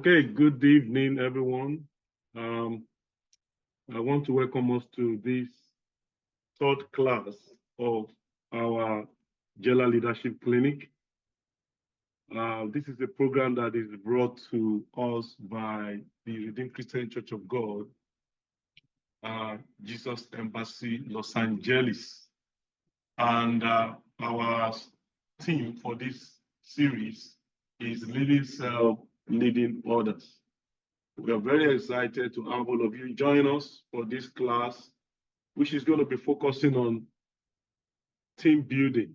Okay, good evening, everyone. I want to welcome us to this third class of our JELA Leadership Clinic. This is a program that is brought to us by the Redeemed Christian Church of God, Jesus Embassy, Los Angeles. And our theme for this series is Leading Self, Leading Others. We are very excited to have all of you join us for this class, which is going to be focusing on team building.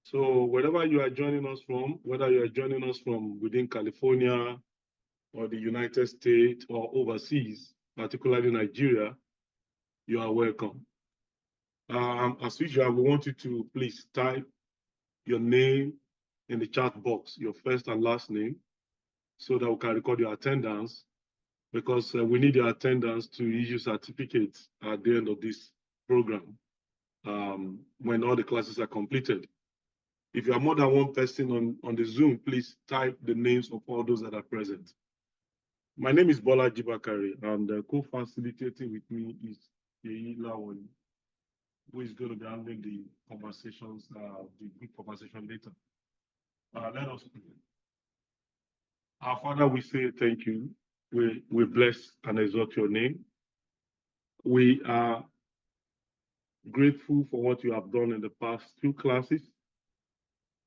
So wherever you are joining us from, whether you are joining us from within California or the United States or overseas, particularly Nigeria, you are welcome. As usual, we want you to please type your name in the chat box, your first and last name, so that we can record your attendance, because we need your attendance to issue certificates at the end of this program when all the classes are completed. If you are more than one person on the Zoom, please type the names of all those that are present. My name is Bola Jibakari, and co-facilitating with me is JELA, who is going to be handling the conversations, the group conversation later. Let us begin. Our Father, we say thank you. We bless and exalt your name. We are grateful for what you have done in the past two classes,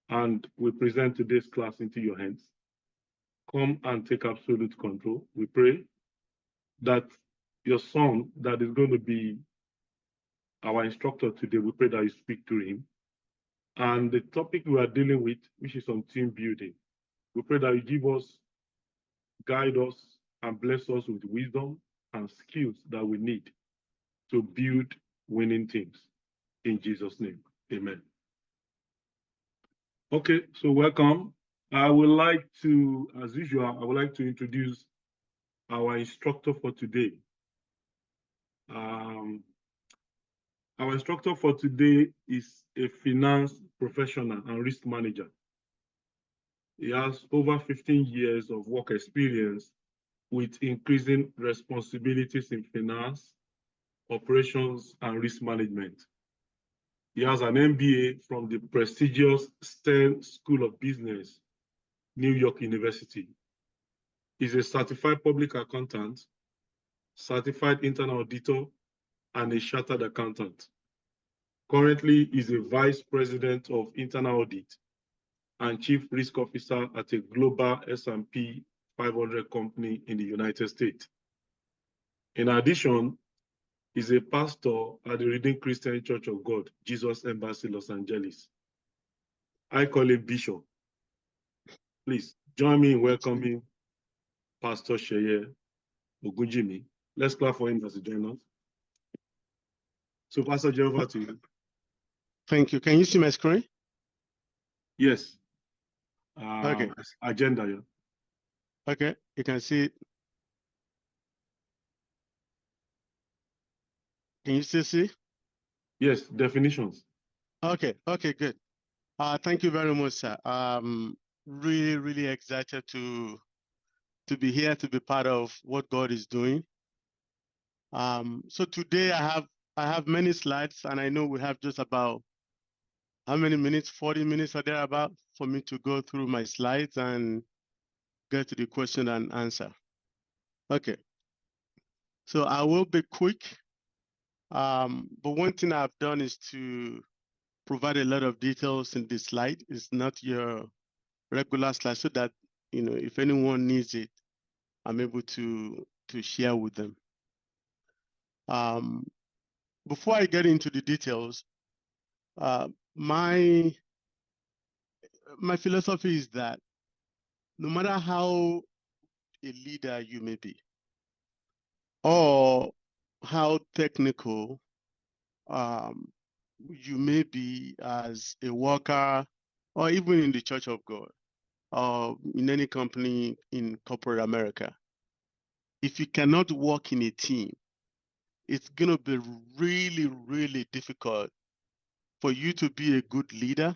and we present today's class into your hands. Come and take absolute control. We pray that your son that is going to be our instructor today, we pray that you speak to him. And the topic we are dealing with, which is on team building, we pray that you give us, guide us, and bless us with wisdom and skills that we need to build winning teams. In Jesus' name, amen. Okay, so welcome. I would like to, as usual, I would like to introduce our instructor for today. Our instructor for today is a finance professional and risk manager. He has over 15 years of work experience with increasing responsibilities in finance, operations, and risk management. He has an MBA from the prestigious Stern School of Business, New York University. He's a certified public accountant, certified internal auditor, and a chartered accountant. Currently, he's a vice president of internal audit and chief risk officer at a global S&P 500 company in the United States. In addition, he's a pastor at the Redeemed Christian Church of God, Jesus Embassy, Los Angeles. I call him Bishop. Please join me in welcoming Pastor Sheye Ogunjimi. Let's clap for him as he joins us. So, Pastor Sheye, over to you. Thank you. Can you see my screen? Yes. Okay. Agenda, yeah. Okay, you can see it. Can you still see? Yes, definitions. Okay, good. Thank you very much, sir. Really excited to be here, to be part of what God is doing. So today I have many slides, and I know we have just about how many minutes? 40 minutes or thereabout for me to go through my slides and get to the question and answer. Okay. So I will be quick. But one thing I've done is to provide a lot of details in this slide. It's not your regular slide, so that if anyone needs it, I'm able to share with them. Before I get into the details, my philosophy is that no matter how a leader you may be, or how technical you may be as a worker, or even in the Church of God, or in any company in corporate America, if you cannot work in a team, it's going to be really difficult for you to be a good leader,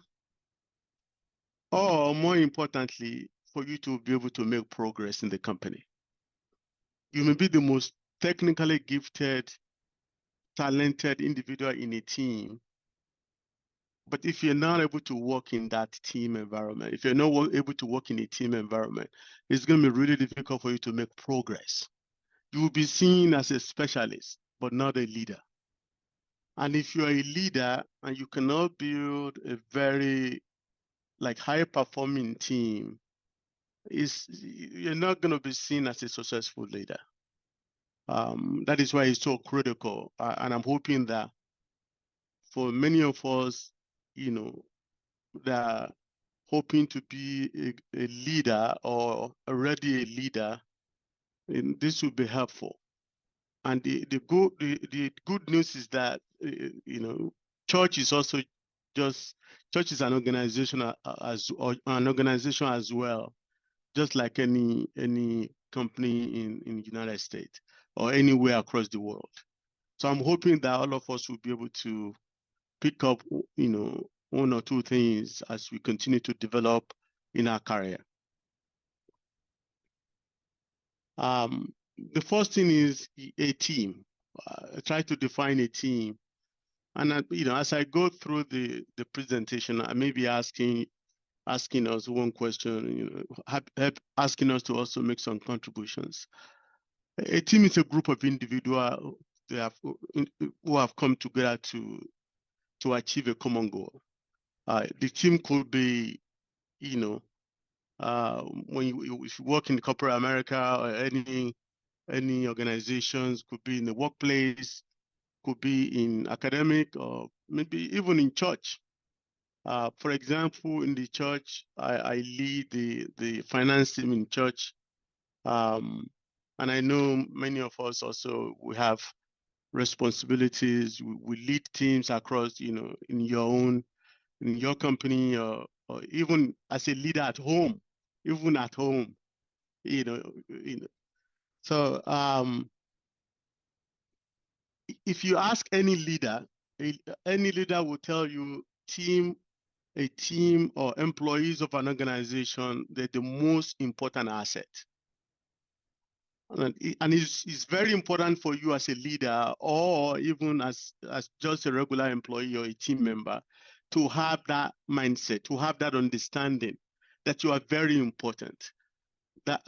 or more importantly, for you to be able to make progress in the company. You may be the most technically gifted, talented individual in a team, but if you're not able to work in that team environment, if you're not able to work in a team environment, it's going to be really difficult for you to make progress. You will be seen as a specialist, but not a leader. And if you're a leader and you cannot build a very high performing team, you're not going to be seen as a successful leader. That is why it's so critical. And I'm hoping that for many of us, that are hoping to be a leader or already a leader, and this will be helpful. And the good news is that church is also church is an organization as well, just like any company in the United States or anywhere across the world. So I'm hoping that all of us will be able to pick up, one or two things as we continue to develop in our career. The first thing is a team. Try to define a team. And as I go through the presentation, I may be asking us one question, asking us to also make some contributions. A team is a group of individuals who have come together to achieve a common goal. The team could be, if you work in corporate America or any organizations, could be in the workplace, could be in academic, or maybe even in church. For example, in the church, I lead the finance team in church. And I know many of us also, we have responsibilities. We lead teams across, in your company, or even as a leader at home, even at home, So if you ask any leader will tell you a team or employees of an organization, they're the most important asset. And it's very important for you as a leader, or even as just a regular employee or a team member, to have that mindset, to have that understanding that you are very important, that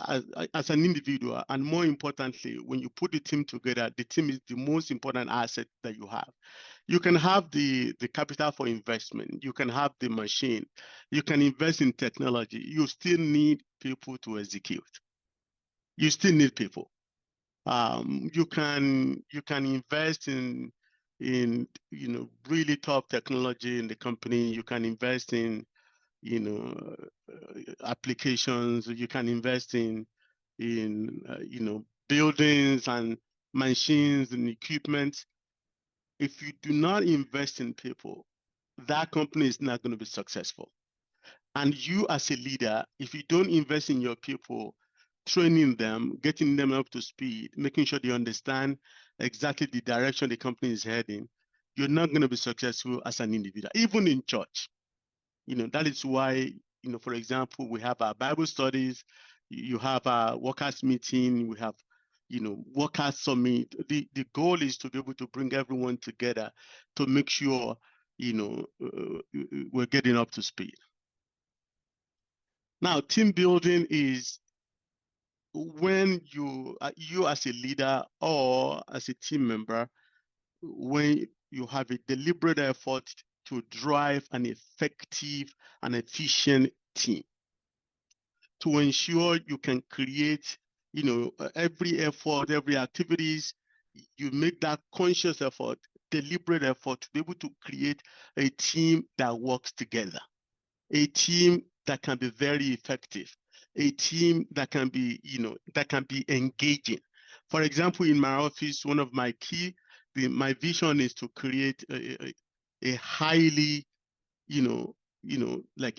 as an individual, and more importantly, when you put the team together, the team is the most important asset that you have. You can have the capital for investment, you can have the machine, you can invest in technology, you still need people to execute. You still need people. You can invest in really top technology in the company. You can invest in applications. You can invest in buildings and machines and equipment. If you do not invest in people, that company is not going to be successful. And you as a leader, if you don't invest in your people, training them, getting them up to speed, making sure they understand exactly the direction the company is heading, you're not going to be successful as an individual, even in church. That is why, for example, we have our Bible studies, you have our workers meeting, we have, workers summit. The goal is to be able to bring everyone together to make sure, we're getting up to speed. Now, team building is when you as a leader or as a team member, when you have a deliberate effort to drive an effective and efficient team, to ensure you can create, every effort, every activities, you make that conscious effort, deliberate effort to be able to create a team that works together, a team that can be very effective, a team that can be, that can be engaging. For example, in my office, one of my my vision is to create a highly,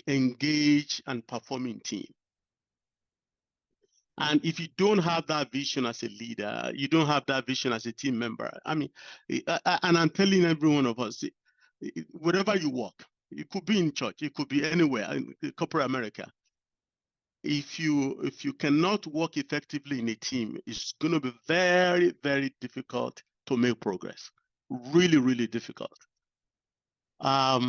engaged and performing team. And if you don't have that vision as a leader, you don't have that vision as a team member. I mean, and I'm telling every one of us, wherever you work, it could be in church, it could be anywhere in corporate America. if you cannot work effectively in a team, it's going to be very, very difficult to make progress. Really, really difficult. Type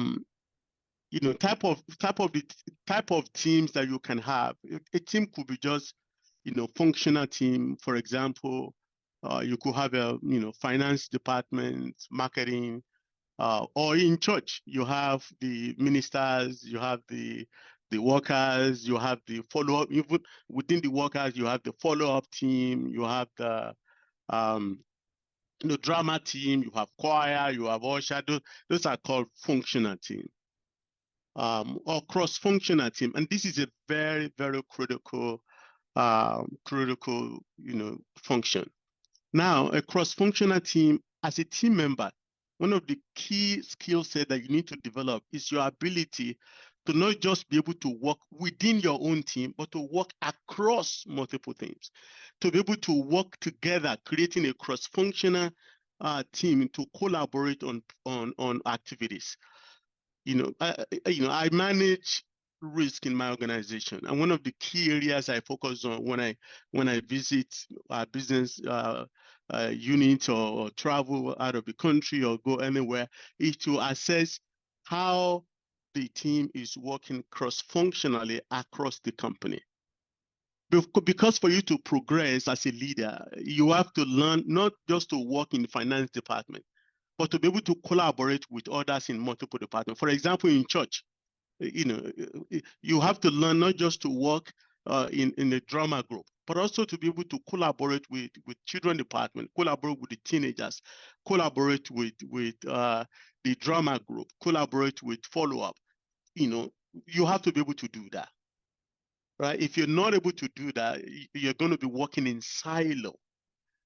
of teams that you can have. A team could be just, functional team. For example, you could have a, finance department, marketing, or in church, you have the ministers, you have the workers, you have the follow-up. Even within the workers, you have the follow-up team, you have the drama team, you have choir, you have usher. Those are called functional team, or cross-functional team. And this is a very, very critical function. Now, a cross-functional team, as a team member, one of the key skill set that you need to develop is your ability to not just be able to work within your own team, but to work across multiple teams, to be able to work together, creating a cross-functional team to collaborate on activities. I manage risk in my organization, and one of the key areas I focus on when I visit our business unit or travel out of the country or go anywhere is to assess how the team is working cross-functionally across the company. Because for you to progress as a leader, you have to learn not just to work in the finance department, but to be able to collaborate with others in multiple departments. For example, in church, you have to learn not just to work in a drama group, but also to be able to collaborate with children department, collaborate with the teenagers, collaborate with the drama group, collaborate with follow-up. You have to be able to do that, right? If you're not able to do that, you're going to be working in silo.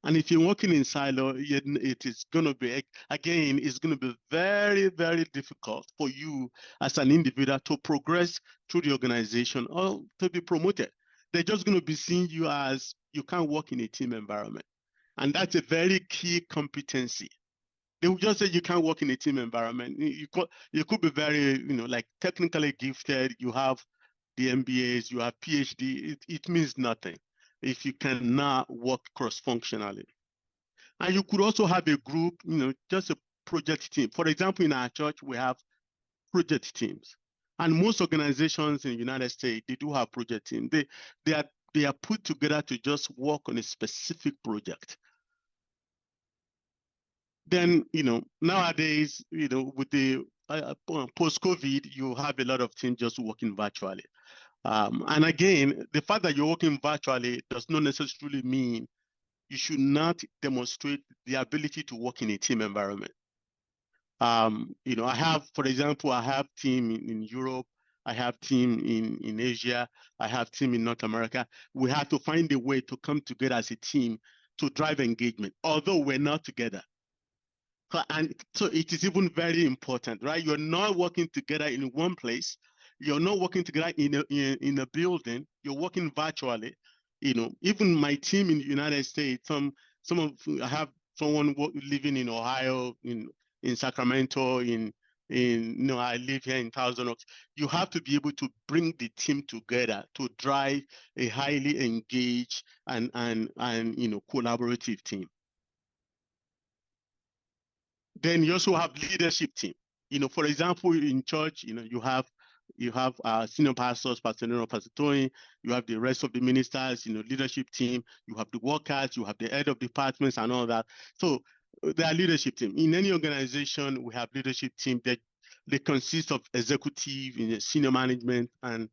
And if you're working in silo, it is going to be, again, it's going to be very, very difficult for you as an individual to progress through the organization or to be promoted. They're just going to be seeing you as you can't work in a team environment. And that's a very key competency. They will just say you can't work in a team environment. You could be very, like technically gifted. You have the MBAs, you have PhD. It means nothing if you cannot work cross-functionally. And you could also have a group, just a project team. For example, in our church, we have project teams. And most organizations in the United States, they do have project teams. They are put together to just work on a specific project. Then, nowadays, with the post-COVID, you have a lot of teams just working virtually. And again, the fact that you're working virtually does not necessarily mean you should not demonstrate the ability to work in a team environment. I have, for example, I have team in Europe, I have team in Asia, I have team in North America. We have to find a way to come together as a team to drive engagement, although we're not together. And so it is even very important, right? You're not working together in one place. You're not working together in a building. You're working virtually. Even my team in the United States, I have someone living in Ohio, in Sacramento, I live here in Thousand Oaks. You have to be able to bring the team together to drive a highly engaged and collaborative team. Then you also have leadership team. For example, in church, you have senior pastors, Pastor Nero, Pastor Tony, you have the rest of the ministers, leadership team, you have the workers, you have the head of departments and all that. So there are leadership team. In any organization, we have leadership team that they consist of executive, senior management and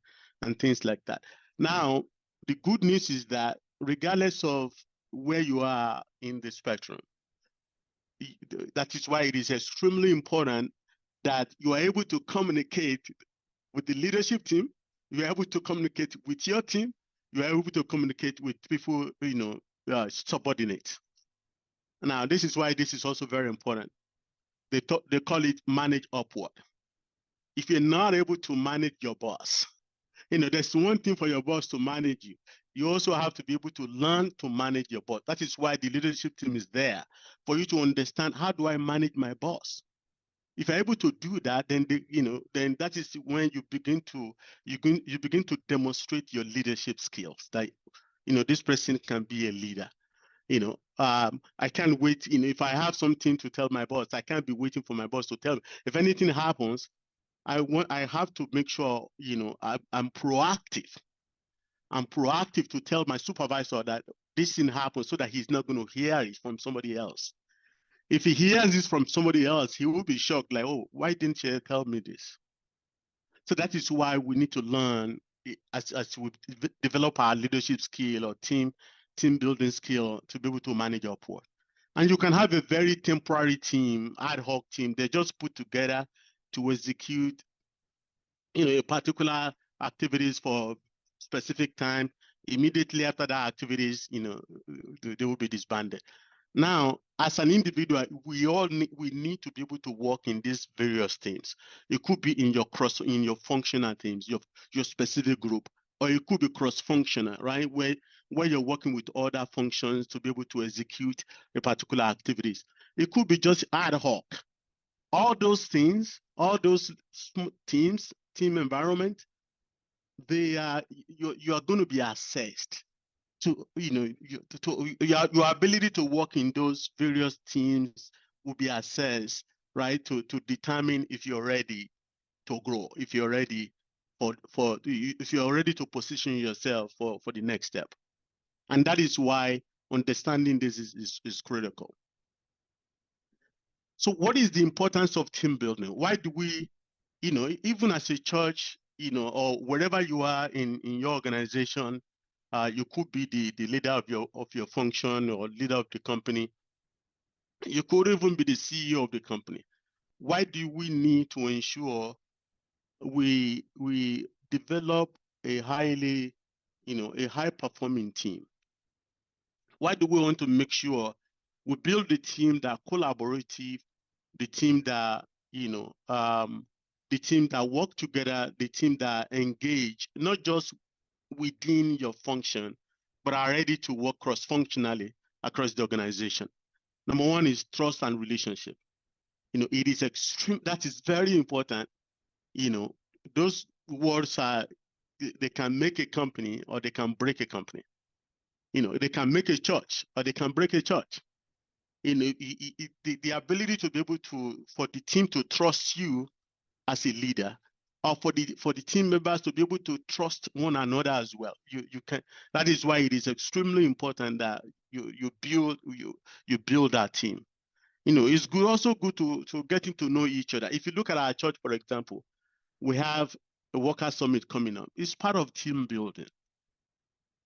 things like that. Now, the good news is that regardless of where you are in the spectrum, that is why it is extremely important that you are able to communicate with the leadership team, you are able to communicate with your team, you are able to communicate with people, subordinates. Now, this is why this is also very important. They call it manage upward. If you're not able to manage your boss, there's one thing for your boss to manage you. You also have to be able to learn to manage your boss. That is why the leadership team is there, for you to understand, how do I manage my boss? If you're able to do that, then then that is when you begin to demonstrate your leadership skills. That this person can be a leader. I can't wait. If I have something to tell my boss, I can't be waiting for my boss to tell me. If anything happens, I have to make sure I'm proactive. I'm proactive to tell my supervisor that this thing happened, so that he's not going to hear it from somebody else. If he hears this from somebody else, he will be shocked, like, oh, why didn't you tell me this? So that is why we need to learn as we develop our leadership skill or team building skill to be able to manage upward. And you can have a very temporary team, ad hoc team. They just put together to execute, a particular activities for specific time. Immediately after that activities, they will be disbanded. Now, as an individual, we need to be able to work in these various teams. It could be in your functional teams, your specific group, or it could be cross-functional, right? Where you're working with other functions to be able to execute a particular activities. It could be just ad hoc. All those things, all those team environment, you are going to be assessed to your ability to work in those various teams will be assessed, right, to determine if you're ready to grow, if you're ready if you're ready to position yourself for the next step. And that is why understanding this is critical. So what is the importance of team building? Why do we, even as a church, or wherever you are in your organization, you could be the leader of your function or leader of the company. You could even be the CEO of the company. Why do we need to ensure we develop a high performing team? Why do we want to make sure we build the team that collaborative, the team that the team that work together, the team that engage, not just within your function, but are ready to work cross-functionally across the organization? Number one is trust and relationship. It is that is very important. Those words they can make a company or they can break a company. They can make a church or they can break a church. The ability to be able for the team to trust you as a leader, or for the team members to be able to trust one another as well. You can. That is why it is extremely important that you build that team. It's also good to getting to know each other. If you look at our church, for example, we have a worker summit coming up. It's part of team building.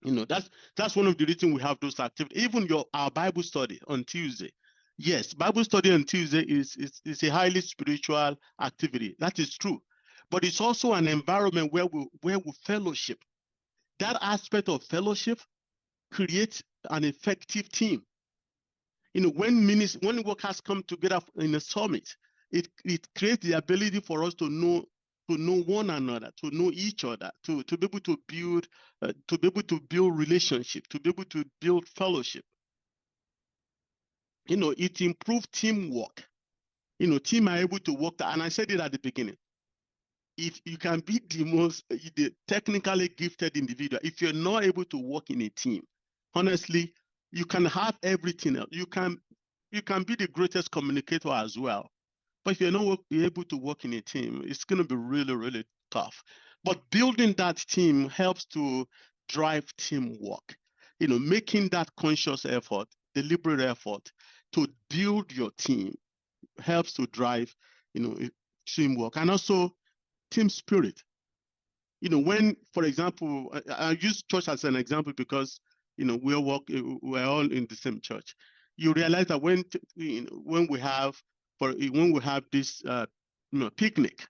That's one of the reasons we have those activities. Even our Bible study on Tuesday. Yes, Bible study on Tuesday is a highly spiritual activity. That is true. But it's also an environment where we fellowship. That aspect of fellowship creates an effective team. When workers come together in a summit, it creates the ability for us to know one another, to know each other, to be able to build relationship, to be able to build fellowship. It improves teamwork. Team are able to work, and I said it at the beginning. If you can be the technically gifted individual, if you're not able to work in a team, honestly, you can have everything else. You can be the greatest communicator as well. But if you're not able to work in a team, it's going to be really, really tough. But building that team helps to drive teamwork. Making that conscious effort, deliberate effort to build your team helps to drive, teamwork, and also team spirit. When, for example, I use church as an example because we're all in the same church. You realize that when we have this picnic,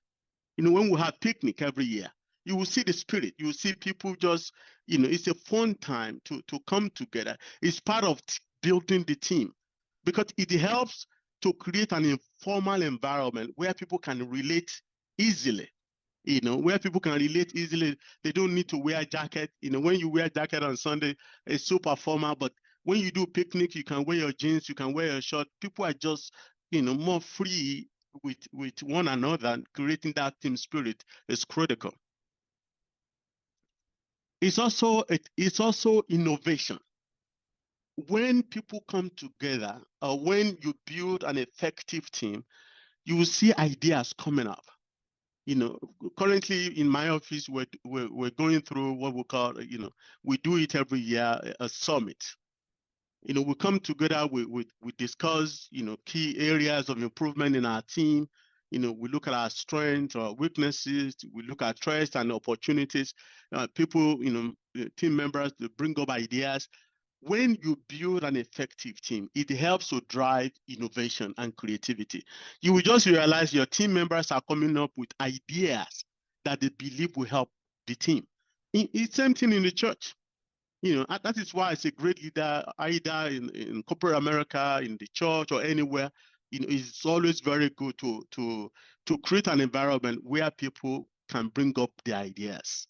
when we have picnic every year, you will see the spirit. You will see people just, it's a fun time to come together. It's part of building the team because it helps to create an informal environment where people can relate easily. Where people can relate easily. They don't need to wear a jacket. When you wear a jacket on Sunday, it's super formal. But when you do picnic, you can wear your jeans, you can wear your shirt. People are just, more free with one another, creating that team spirit is critical. It's also innovation. When people come together, or when you build an effective team, you will see ideas coming up. Currently in my office, we're going through what we call, we do it every year, a summit. We come together, we discuss, key areas of improvement in our team. We look at our strengths or weaknesses. We look at threats and opportunities. People, team members, they bring up ideas. When you build an effective team, it helps to drive innovation and creativity. You will just realize your team members are coming up with ideas that they believe will help the team. It's same thing in the church. That is why it's a great leader, either in corporate America, in the church, or anywhere. It's always very good to create an environment where people can bring up their ideas,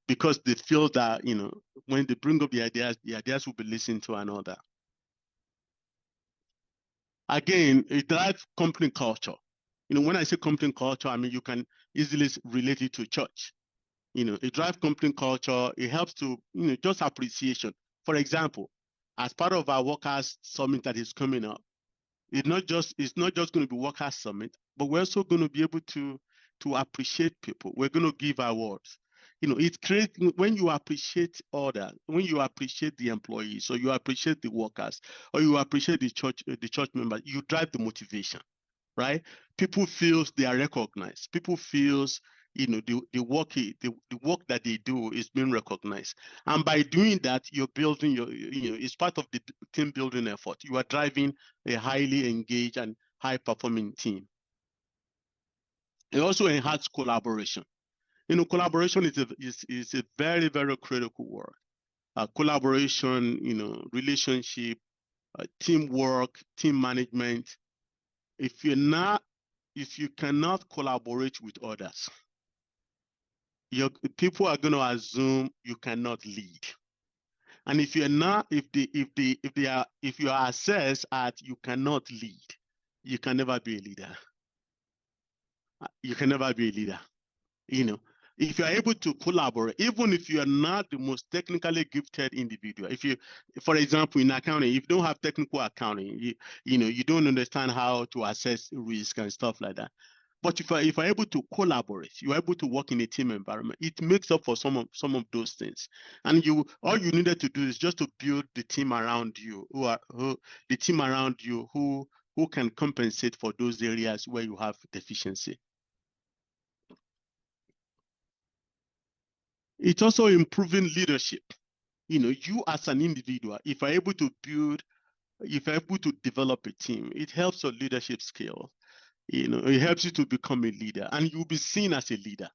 because they feel that, when they bring up the ideas will be listened to and all that. Again, it drives company culture. When I say company culture, I mean, you can easily relate it to church. It drives company culture. It helps to, just appreciation. For example, as part of our workers summit that is coming up, it's not just going to be workers summit, but we're also going to be able to appreciate people. We're going to give awards. It creates, when you appreciate others, when you appreciate the employees, or you appreciate the workers, or you appreciate the church members, you drive the motivation, right? People feels they are recognized. People feels, the work that they do is being recognized. And by doing that, you're building it's part of the team building effort. You are driving a highly engaged and high performing team. It also enhances collaboration. Collaboration is a very, very critical word. Collaboration, relationship, teamwork, team management. If you cannot collaborate with others, people are going to assume you cannot lead. And if you are assessed at you cannot lead, you can never be a leader. You can never be a leader. If you are able to collaborate, even if you are not the most technically gifted individual, for example, in accounting, if you don't have technical accounting, you don't understand how to assess risk and stuff like that. But if you're able to collaborate, you're able to work in a team environment, it makes up for some of those things. And all you needed to do is just to build the team around you, who can compensate for those areas where you have deficiency. It's also improving leadership. You as an individual, if you're able to develop a team, it helps your leadership skill. It helps you to become a leader, and you'll be seen as a leader.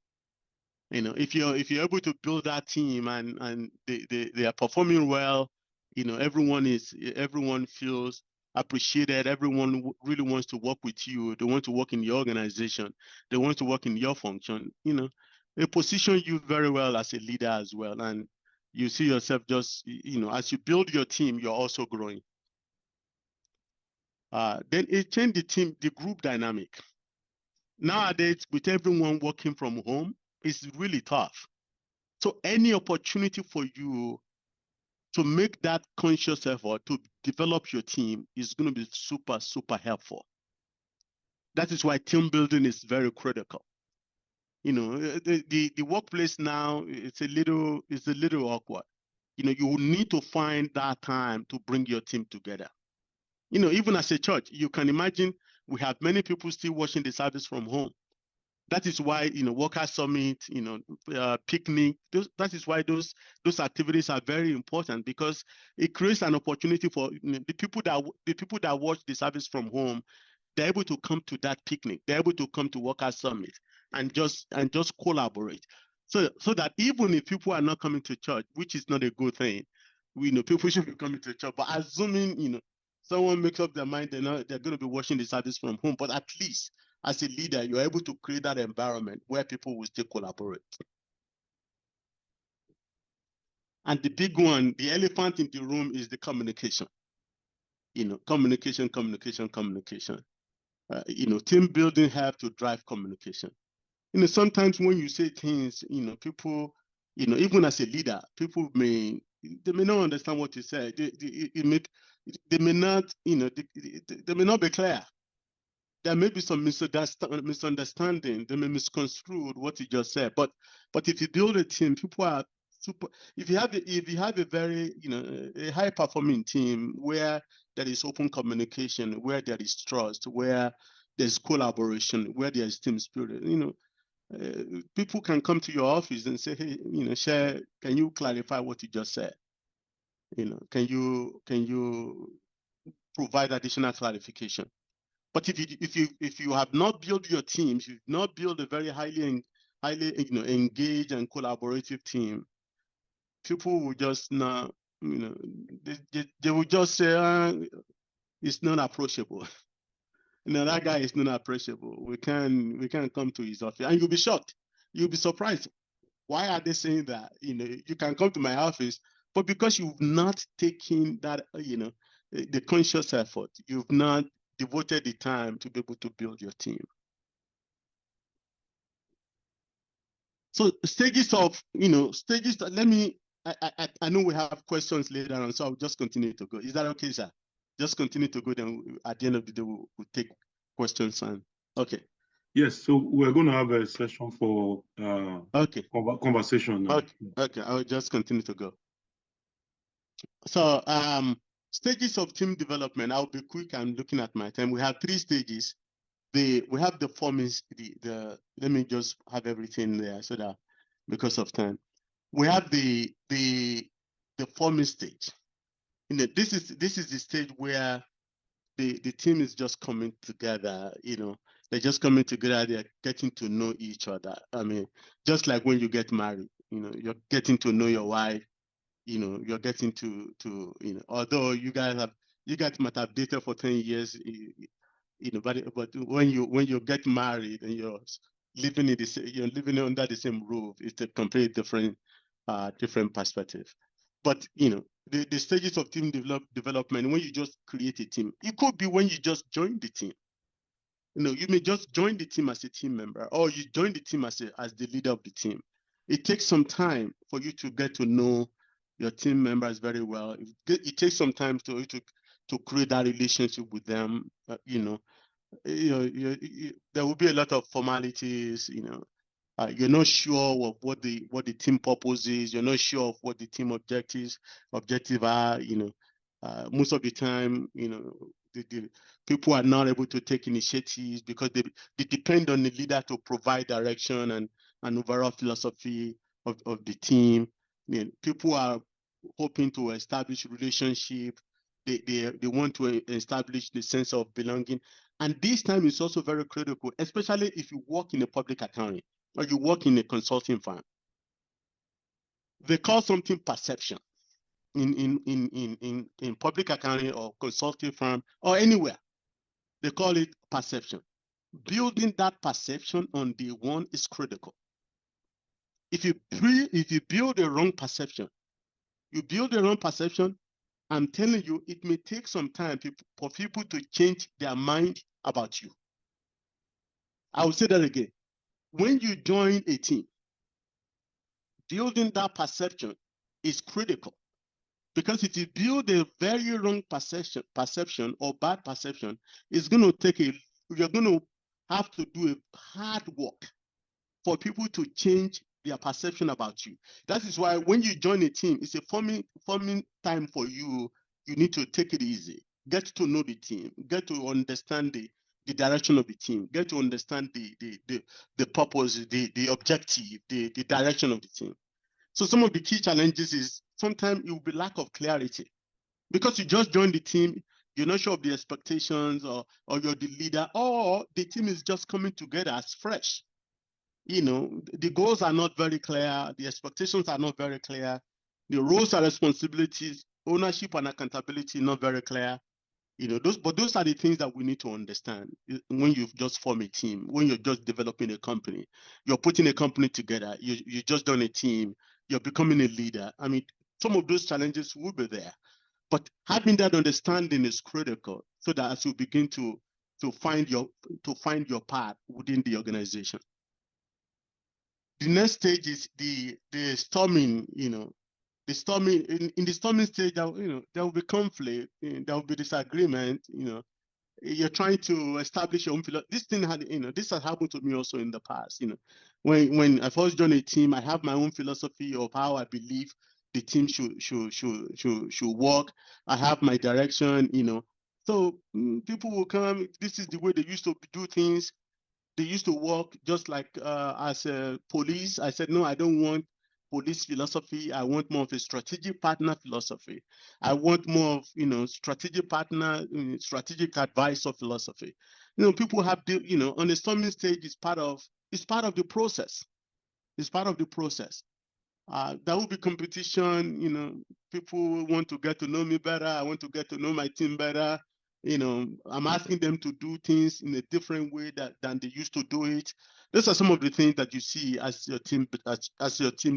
If you're able to build that team and they are performing well, everyone feels appreciated. Everyone really wants to work with you. They want to work in your organization. They want to work in your function. They position you very well as a leader as well. And you see yourself just, as you build your team, you're also growing. Then it changed the group dynamic. Nowadays, with everyone working from home, it's really tough. So any opportunity for you to make that conscious effort to develop your team is going to be super, super helpful. That is why team building is very critical. The workplace now, it's a little awkward. You need to find that time to bring your team together. Even as a church, you can imagine we have many people still watching the service from home. That is why, worker summit, picnic, that is why those activities are very important, because it creates an opportunity for the people that watch the service from home. They're able to come to that picnic. They're able to come to worker summit and just collaborate. So that even if people are not coming to church, which is not a good thing, people should be coming to church. But assuming, someone makes up their mind they're going to be watching the service from home, but at least as a leader, you're able to create that environment where people will still collaborate. And the big one, the elephant in the room, is the communication. Communication. Team building helps to drive communication. Sometimes when you say things, people, even as a leader, people may not understand what you say. They may not, they may not be clear. There may be some misunderstanding. They may misconstrue what you just said. But if you build a team, people are super. If you have a very, a high performing team where there is open communication, where there is trust, where there's collaboration, where there's team spirit, people can come to your office and say, hey, Share, can you clarify what you just said? Can you provide additional clarification? But if you have not built your teams, you've not built a very highly engaged and collaborative team, people will just not, they will just say, it's not approachable. That guy is not approachable. We can't come to his office. And you'll be shocked. You'll be surprised. Why are they saying that? You can come to my office, but because you've not taken that, the conscious effort, you've not devoted the time to be able to build your team. So stages of, let me, I know we have questions later on, so I'll just continue to go. Is that okay, sir? Just continue to go, then at the end of the day, we'll take questions. And okay. Yes, so we're going to have a session for conversation now. Okay, I'll just continue to go. So stages of team development, I'll be quick. I'm looking at my time. We have 3 stages. We have the forming, let me just have everything there so that because of time. We have the forming stage. This is the stage where the team is just coming together, they're just coming together, they're getting to know each other. I mean, just like when you get married, you're getting to know your wife, you're getting to although you guys might have dated for 10 years, but when you get married and you're living under the same roof, it's a completely different perspective. But the stages of team development, when you just create a team, it could be when you just join the team. You may just join the team as a team member, or you join the team as the leader of the team. It takes some time for you to get to know your team members very well. It takes some time for you to create that relationship with them. There will be a lot of formalities. You're not sure of what the team purpose is. You're not sure of what the team objectives are. Most of the time, the people are not able to take initiatives because they depend on the leader to provide direction and overall philosophy of the team. People are hoping to establish relationship. They want to establish the sense of belonging. And this time is also very critical, especially if you work in a public accounting or you work in a consulting firm. They call something perception in public accounting or consulting firm or anywhere. They call it perception. Building that perception on day one is critical. If you build a wrong perception, I'm telling you, it may take some time for people to change their mind about you. I will say that again. When you join a team, building that perception is critical. Because if you build a very wrong perception or bad perception, you're going to have to do a hard work for people to change their perception about you. That is why when you join a team, it's a forming time for you. You need to take it easy, get to know the team, get to understand the direction of the team, get to understand the purpose, the objective, the direction of the team. So some of the key challenges is sometimes it will be lack of clarity because you just joined the team, you're not sure of the expectations or you're the leader, or the team is just coming together as fresh. The goals are not very clear, the expectations are not very clear, the roles and responsibilities, ownership and accountability not very clear. Those are the things that we need to understand when you've just formed a team, when you're just developing a company, you're putting a company together, you just done a team, you're becoming a leader. I mean, some of those challenges will be there, but having that understanding is critical so that as you begin to to find your path within the organization. The next stage is the storming. The storming in the storming stage, there will be conflict, there will be disagreement. You're trying to establish your own philosophy. This has happened to me also in the past. When I first joined a team, I have my own philosophy of how I believe the team should work. I have my direction. So people will come. This is the way they used to do things. They used to work just like as a police. I said, no, I don't want police philosophy. I want more of a strategic partner philosophy. I want more of, strategic partner, strategic advisor philosophy. People have on the storming stage is part of the process. It's part of the process. There will be competition. People want to get to know me better. I want to get to know my team better. I'm asking them to do things in a different way than they used to do it. Those are some of the things that you see as your team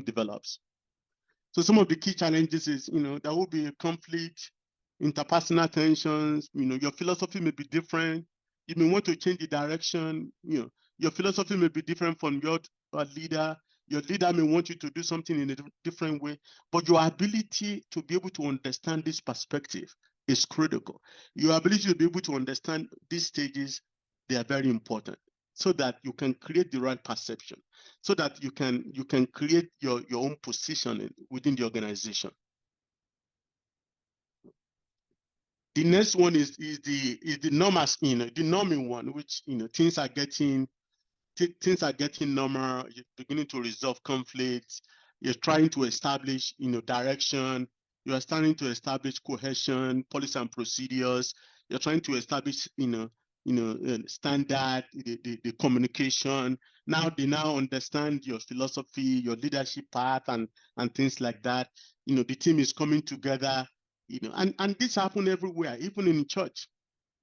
develops. So some of the key challenges is, there will be a conflict, interpersonal tensions. Your philosophy may be different. You may want to change the direction. Your philosophy may be different from your leader. Your leader may want you to do something in a different way, but your ability to be able to understand this perspective is critical. Your ability to be able to understand these stages, they are very important, so that you can create the right perception, so that you can create your own positioning within the organization. The next one is the norming one, which things are getting normal. You're beginning to resolve conflicts. You're trying to establish direction. You are starting to establish cohesion, policy and procedures. You're trying to establish standard, the communication. Now they understand your philosophy, your leadership path, and things like that. The team is coming together. And this happens everywhere, even in church.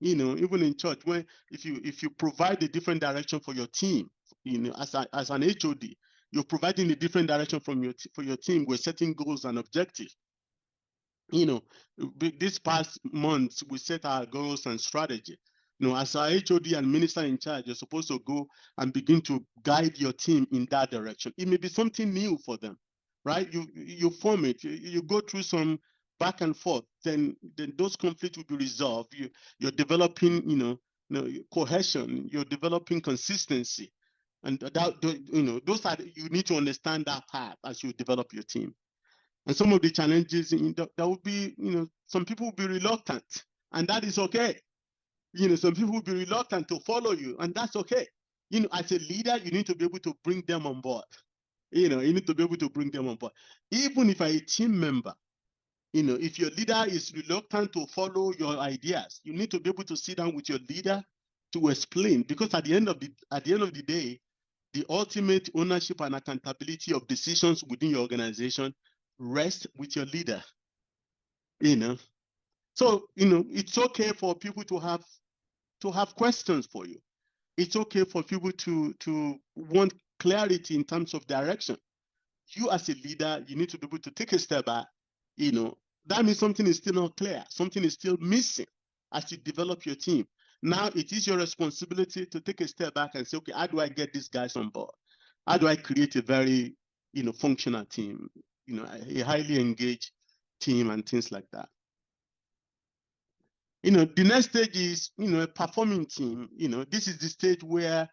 Even in church, when if you provide a different direction for your team, as an HOD, you're providing a different direction for your team. We're setting goals and objectives. This past months we set our goals and strategy. As our HOD and minister in charge, you're supposed to go and begin to guide your team in that direction. It may be something new for them, right? You form it, you go through some back and forth, then those conflicts will be resolved. You're developing, cohesion. You're developing consistency, and those are, you need to understand that part as you develop your team. And some of the challenges, there will be, some people will be reluctant, and that is okay. Some people will be reluctant to follow you, and that's okay. As a leader, you need to be able to bring them on board. You need to be able to bring them on board. Even if you're a team member, if your leader is reluctant to follow your ideas, you need to be able to sit down with your leader to explain, because at the end of the day, the ultimate ownership and accountability of decisions within your organization rests with your leader. So it's okay for people to have questions for you. It's okay for people to want clarity in terms of direction. You as a leader, you need to be able to take a step back. That means something is still not clear, something is still missing as you develop your team. Now it is your responsibility to take a step back and say, okay, how do I get these guys on board? How do I create a very functional team, a highly engaged team, and things like that? The next stage is a performing team. This is the stage where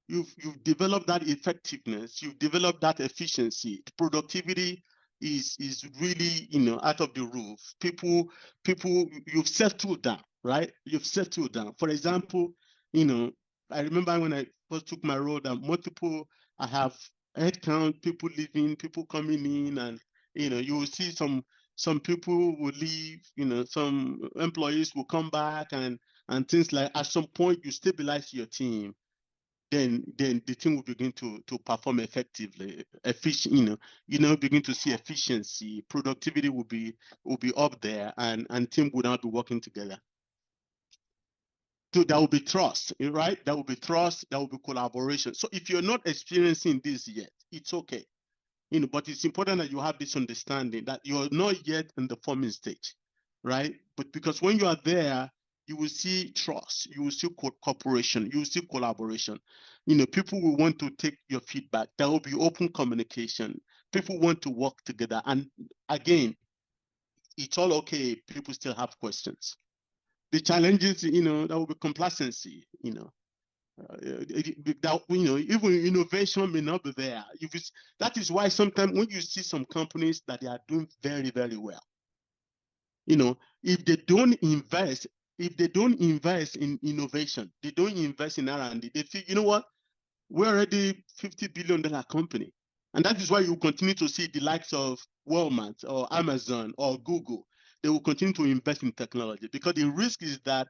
you've developed that effectiveness, you've developed that efficiency. Productivity is really out of the roof. People, you've settled down, right? You've settled down. For example, I remember when I first took my role, that I have headcount, people leaving, people coming in, and you will see some people will leave, some employees will come back, and things like, at some point you stabilize your team, then the team will begin to perform effectively, efficient, begin to see efficiency, productivity will be up there, and team will now be working together. So there will be trust, right? There will be trust, there will be collaboration. So if you're not experiencing this yet, it's okay. But it's important that you have this understanding that you're not yet in the forming stage, right? But because when you are there, you will see trust, you will see cooperation, you will see collaboration. People will want to take your feedback. There will be open communication. People want to work together. And again, it's all okay. People still have questions. The challenges, there will be complacency, even innovation may not be there. That is why sometimes when you see some companies that they are doing very, very well, if they don't invest in innovation, they don't invest in R&D, they think, you know what, we're already $50 billion company. And that is why you continue to see the likes of Walmart or Amazon or Google. They will continue to invest in technology, because the risk is that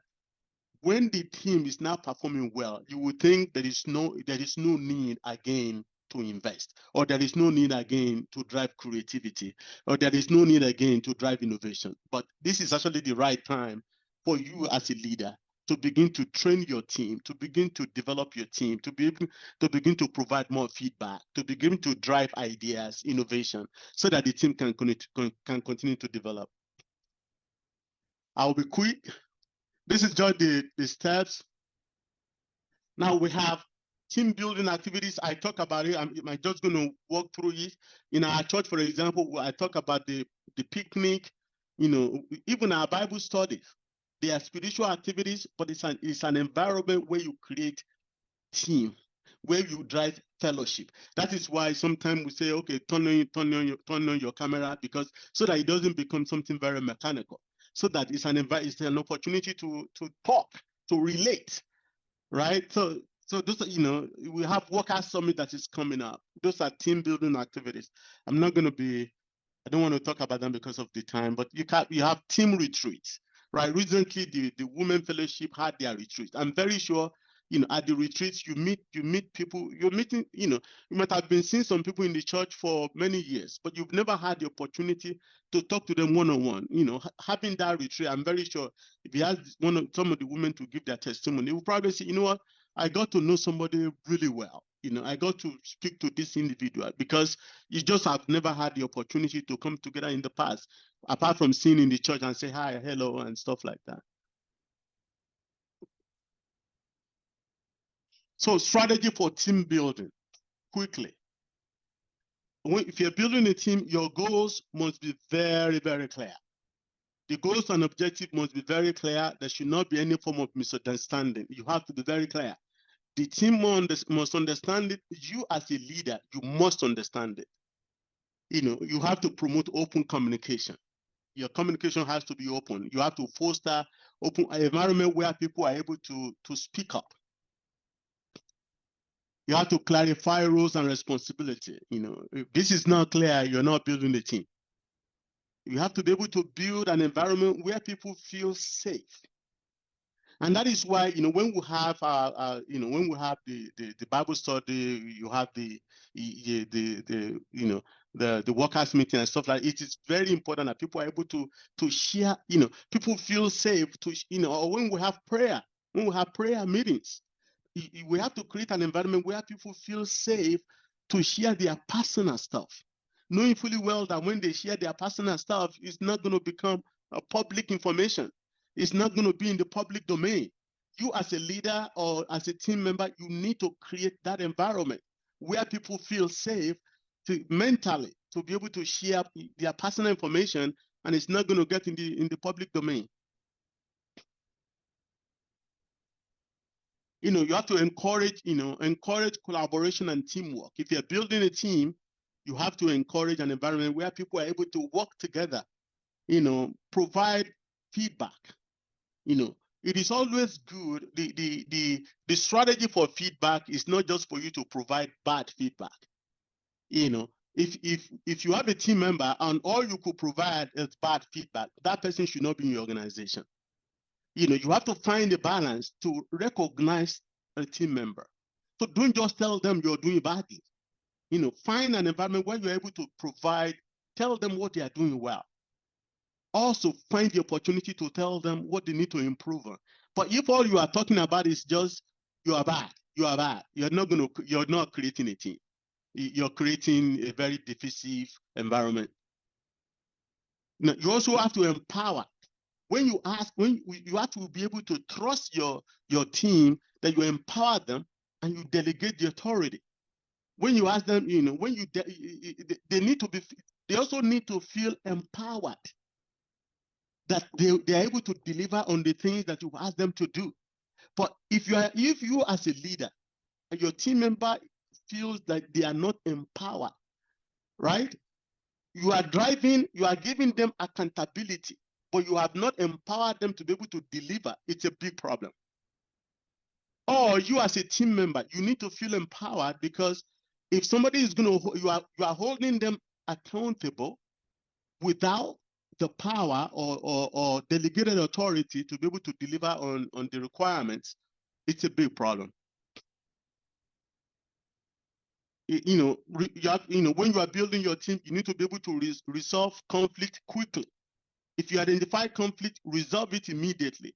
when the team is now performing well, you would think there is no need again to invest, or there is no need again to drive creativity, or there is no need again to drive innovation. But this is actually the right time for you as a leader to begin to train your team, to begin to develop your team, to begin to provide more feedback, to begin to drive ideas, innovation, so that the team can continue to develop. I'll be quick. This is just the steps. Now we have team building activities. I talk about it. I'm just going to walk through it. In our church, for example, I talk about the picnic, even our Bible study. They are spiritual activities, but it's an environment where you create team, where you drive fellowship. That is why sometimes we say, okay, turn on your camera, because so that it doesn't become something very mechanical. So that it's an opportunity to talk, to relate, right? So those are, we have Workers Summit that is coming up. Those are team building activities. I don't want to talk about them because of the time, but you have team retreats, right? Recently, the Women Fellowship had their retreat. I'm very sure, at the retreats, you meet people, you're meeting, you might have been seeing some people in the church for many years, but you've never had the opportunity to talk to them one-on-one. Having that retreat, I'm very sure if you ask some of the women to give their testimony, they will probably say, you know what, I got to know somebody really well. I got to speak to this individual, because you just have never had the opportunity to come together in the past, apart from seeing in the church and say hi, hello, and stuff like that. So strategy for team building, quickly. If you're building a team, your goals must be very, very clear. The goals and objective must be very clear. There should not be any form of misunderstanding. You have to be very clear. The team must understand it. You as a leader, you must understand it. You have to promote open communication. Your communication has to be open. You have to foster open environment where people are able to speak up. You have to clarify roles and responsibility. If this is not clear, you're not building a team. You have to be able to build an environment where people feel safe. And that is why, when we have the Bible study, you have the workers meeting and stuff like that. It is very important that people are able to share. People feel safe to, or when we have prayer meetings, we have to create an environment where people feel safe to share their personal stuff, knowing fully well that when they share their personal stuff, it's not going to become public information. It's not going to be in the public domain. You as a leader or as a team member, you need to create that environment where people feel safe mentally to be able to share their personal information, and it's not going to get in the public domain. You have to encourage collaboration and teamwork. If you're building a team, you have to encourage an environment where people are able to work together, provide feedback. It is always good. The strategy for feedback is not just for you to provide bad feedback. If you have a team member and all you could provide is bad feedback, that person should not be in your organization. You have to find a balance to recognize a team member. So don't just tell them you're doing badly. Find an environment where you're able to tell them what they are doing well. Also find the opportunity to tell them what they need to improve on. But if all you are talking about is just you are bad, you're not creating a team. You're creating a very divisive environment. Now, you also have to empower when you ask, you have to be able to trust your team, that you empower them and you delegate the authority. When you ask them, when they need to be, they also need to feel empowered, that they are able to deliver on the things that you ask them to do. But if you as a leader and your team member feels that they are not empowered, right? You are giving them accountability, but you have not empowered them to be able to deliver. It's a big problem. Or you as a team member, you need to feel empowered, because if somebody is you are holding them accountable without the power or delegated authority to be able to deliver on the requirements, it's a big problem. When you are building your team, you need to be able to resolve conflict quickly. If you identify conflict, resolve it immediately.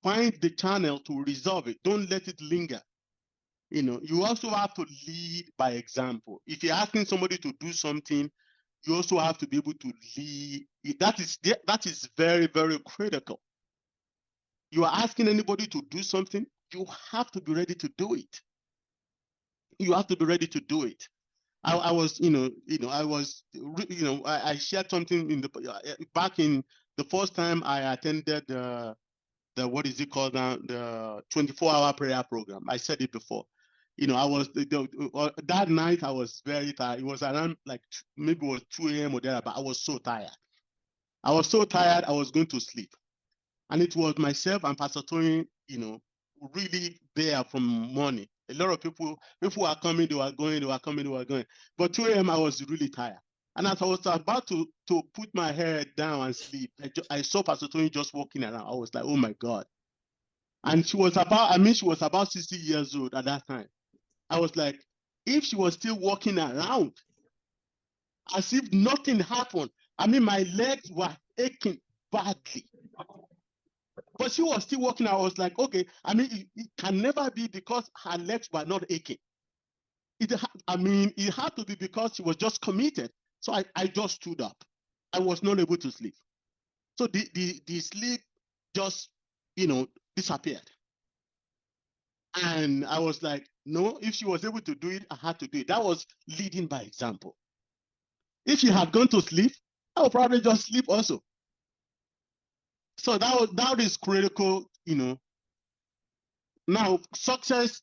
Find the channel to resolve it. Don't let it linger. You also have to lead by example. If you're asking somebody to do something, you also have to be able to lead. That is very, very critical. You are asking anybody to do something, you have to be ready to do it. You have to be ready to do it. I shared something in back in the first time I attended the what is it called now, the 24-hour prayer program. I said it before. I was that night I was very tired. It was around maybe it was 2 a.m. or there, but I was so tired. I was so tired I was going to sleep. And it was myself and Pastor Tony, really there from morning. A lot of people were coming, they were going, they were coming, they were going. But 2 a.m. I was really tired. And as I was about to put my head down and sleep, I saw Pastor Tony just walking around. I was like, oh my God. And she was about 60 years old at that time. I was like, if she was still walking around as if nothing happened, my legs were aching badly. But she was still walking. I was like, okay, it can never be because her legs were not aching. It had to be because she was just committed. So I just stood up. I was not able to sleep. So the sleep just, disappeared. And I was like, no, if she was able to do it, I had to do it. That was leading by example. If she had gone to sleep, I would probably just sleep also. So that is critical, Now, success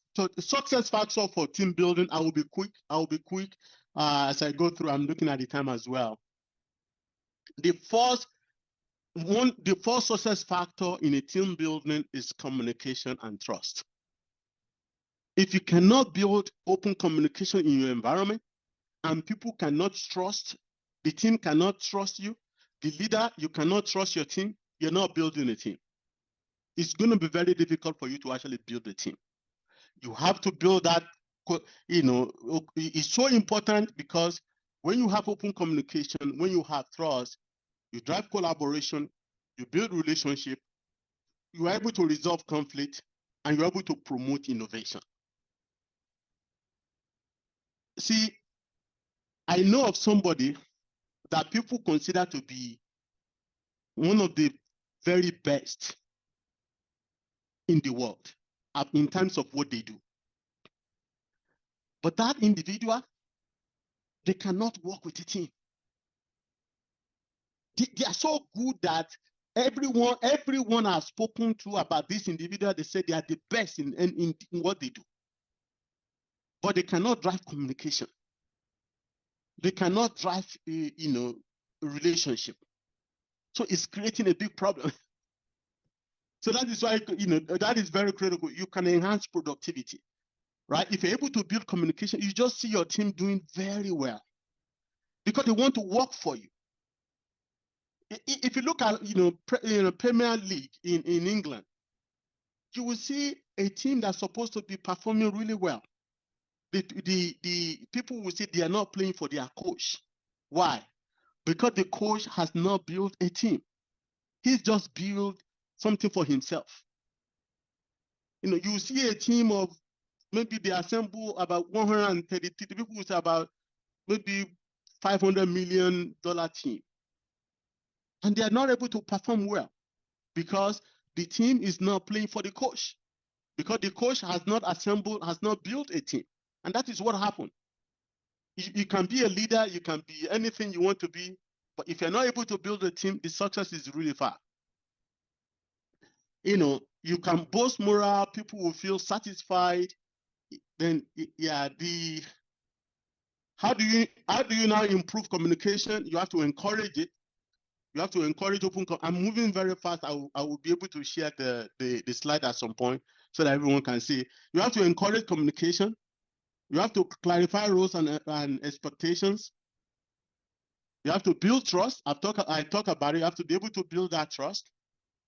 factor for team building. I will be quick. As I go through. I'm looking at the time as well. The first success factor in a team building is communication and trust. If you cannot build open communication in your environment, and people cannot trust, the team cannot trust you, the leader, you cannot trust your team, you're not building a team. It's going to be very difficult for you to actually build a team. You have to build that, it's so important, because when you have open communication, when you have trust, you drive collaboration, you build relationship, you are able to resolve conflict, and you're able to promote innovation. See, I know of somebody that people consider to be one of the very best in the world in terms of what they do. But that individual, they cannot work with a team. They are so good that everyone I've spoken to about this individual, they say they are the best in what they do. But they cannot drive communication. They cannot drive, a relationship. So it's creating a big problem. So that is why, that is very critical. You can enhance productivity, right? If you're able to build communication, you just see your team doing very well, because they want to work for you. If you look at, Premier League in England, you will see a team that's supposed to be performing really well. The people will say they are not playing for their coach. Why? Because the coach has not built a team. He's just built something for himself. You see a team of, maybe they assemble about 133 people, with about maybe $500 million team, and they are not able to perform well. because the team is not playing for the coach, because the coach has not assembled, has not built a team. And that is what happened. You can be a leader, you can be anything you want to be, but if you're not able to build a team, the success is really far. You know, you can boast morale, people will feel satisfied. Then, yeah, how do you now improve communication? You have to encourage it. You have to encourage open. I'm moving very fast. I will be able to share the slide at some point so that everyone can see. You have to encourage communication. You have to clarify roles and expectations. You have to build trust. I talk about it. You have to be able to build that trust.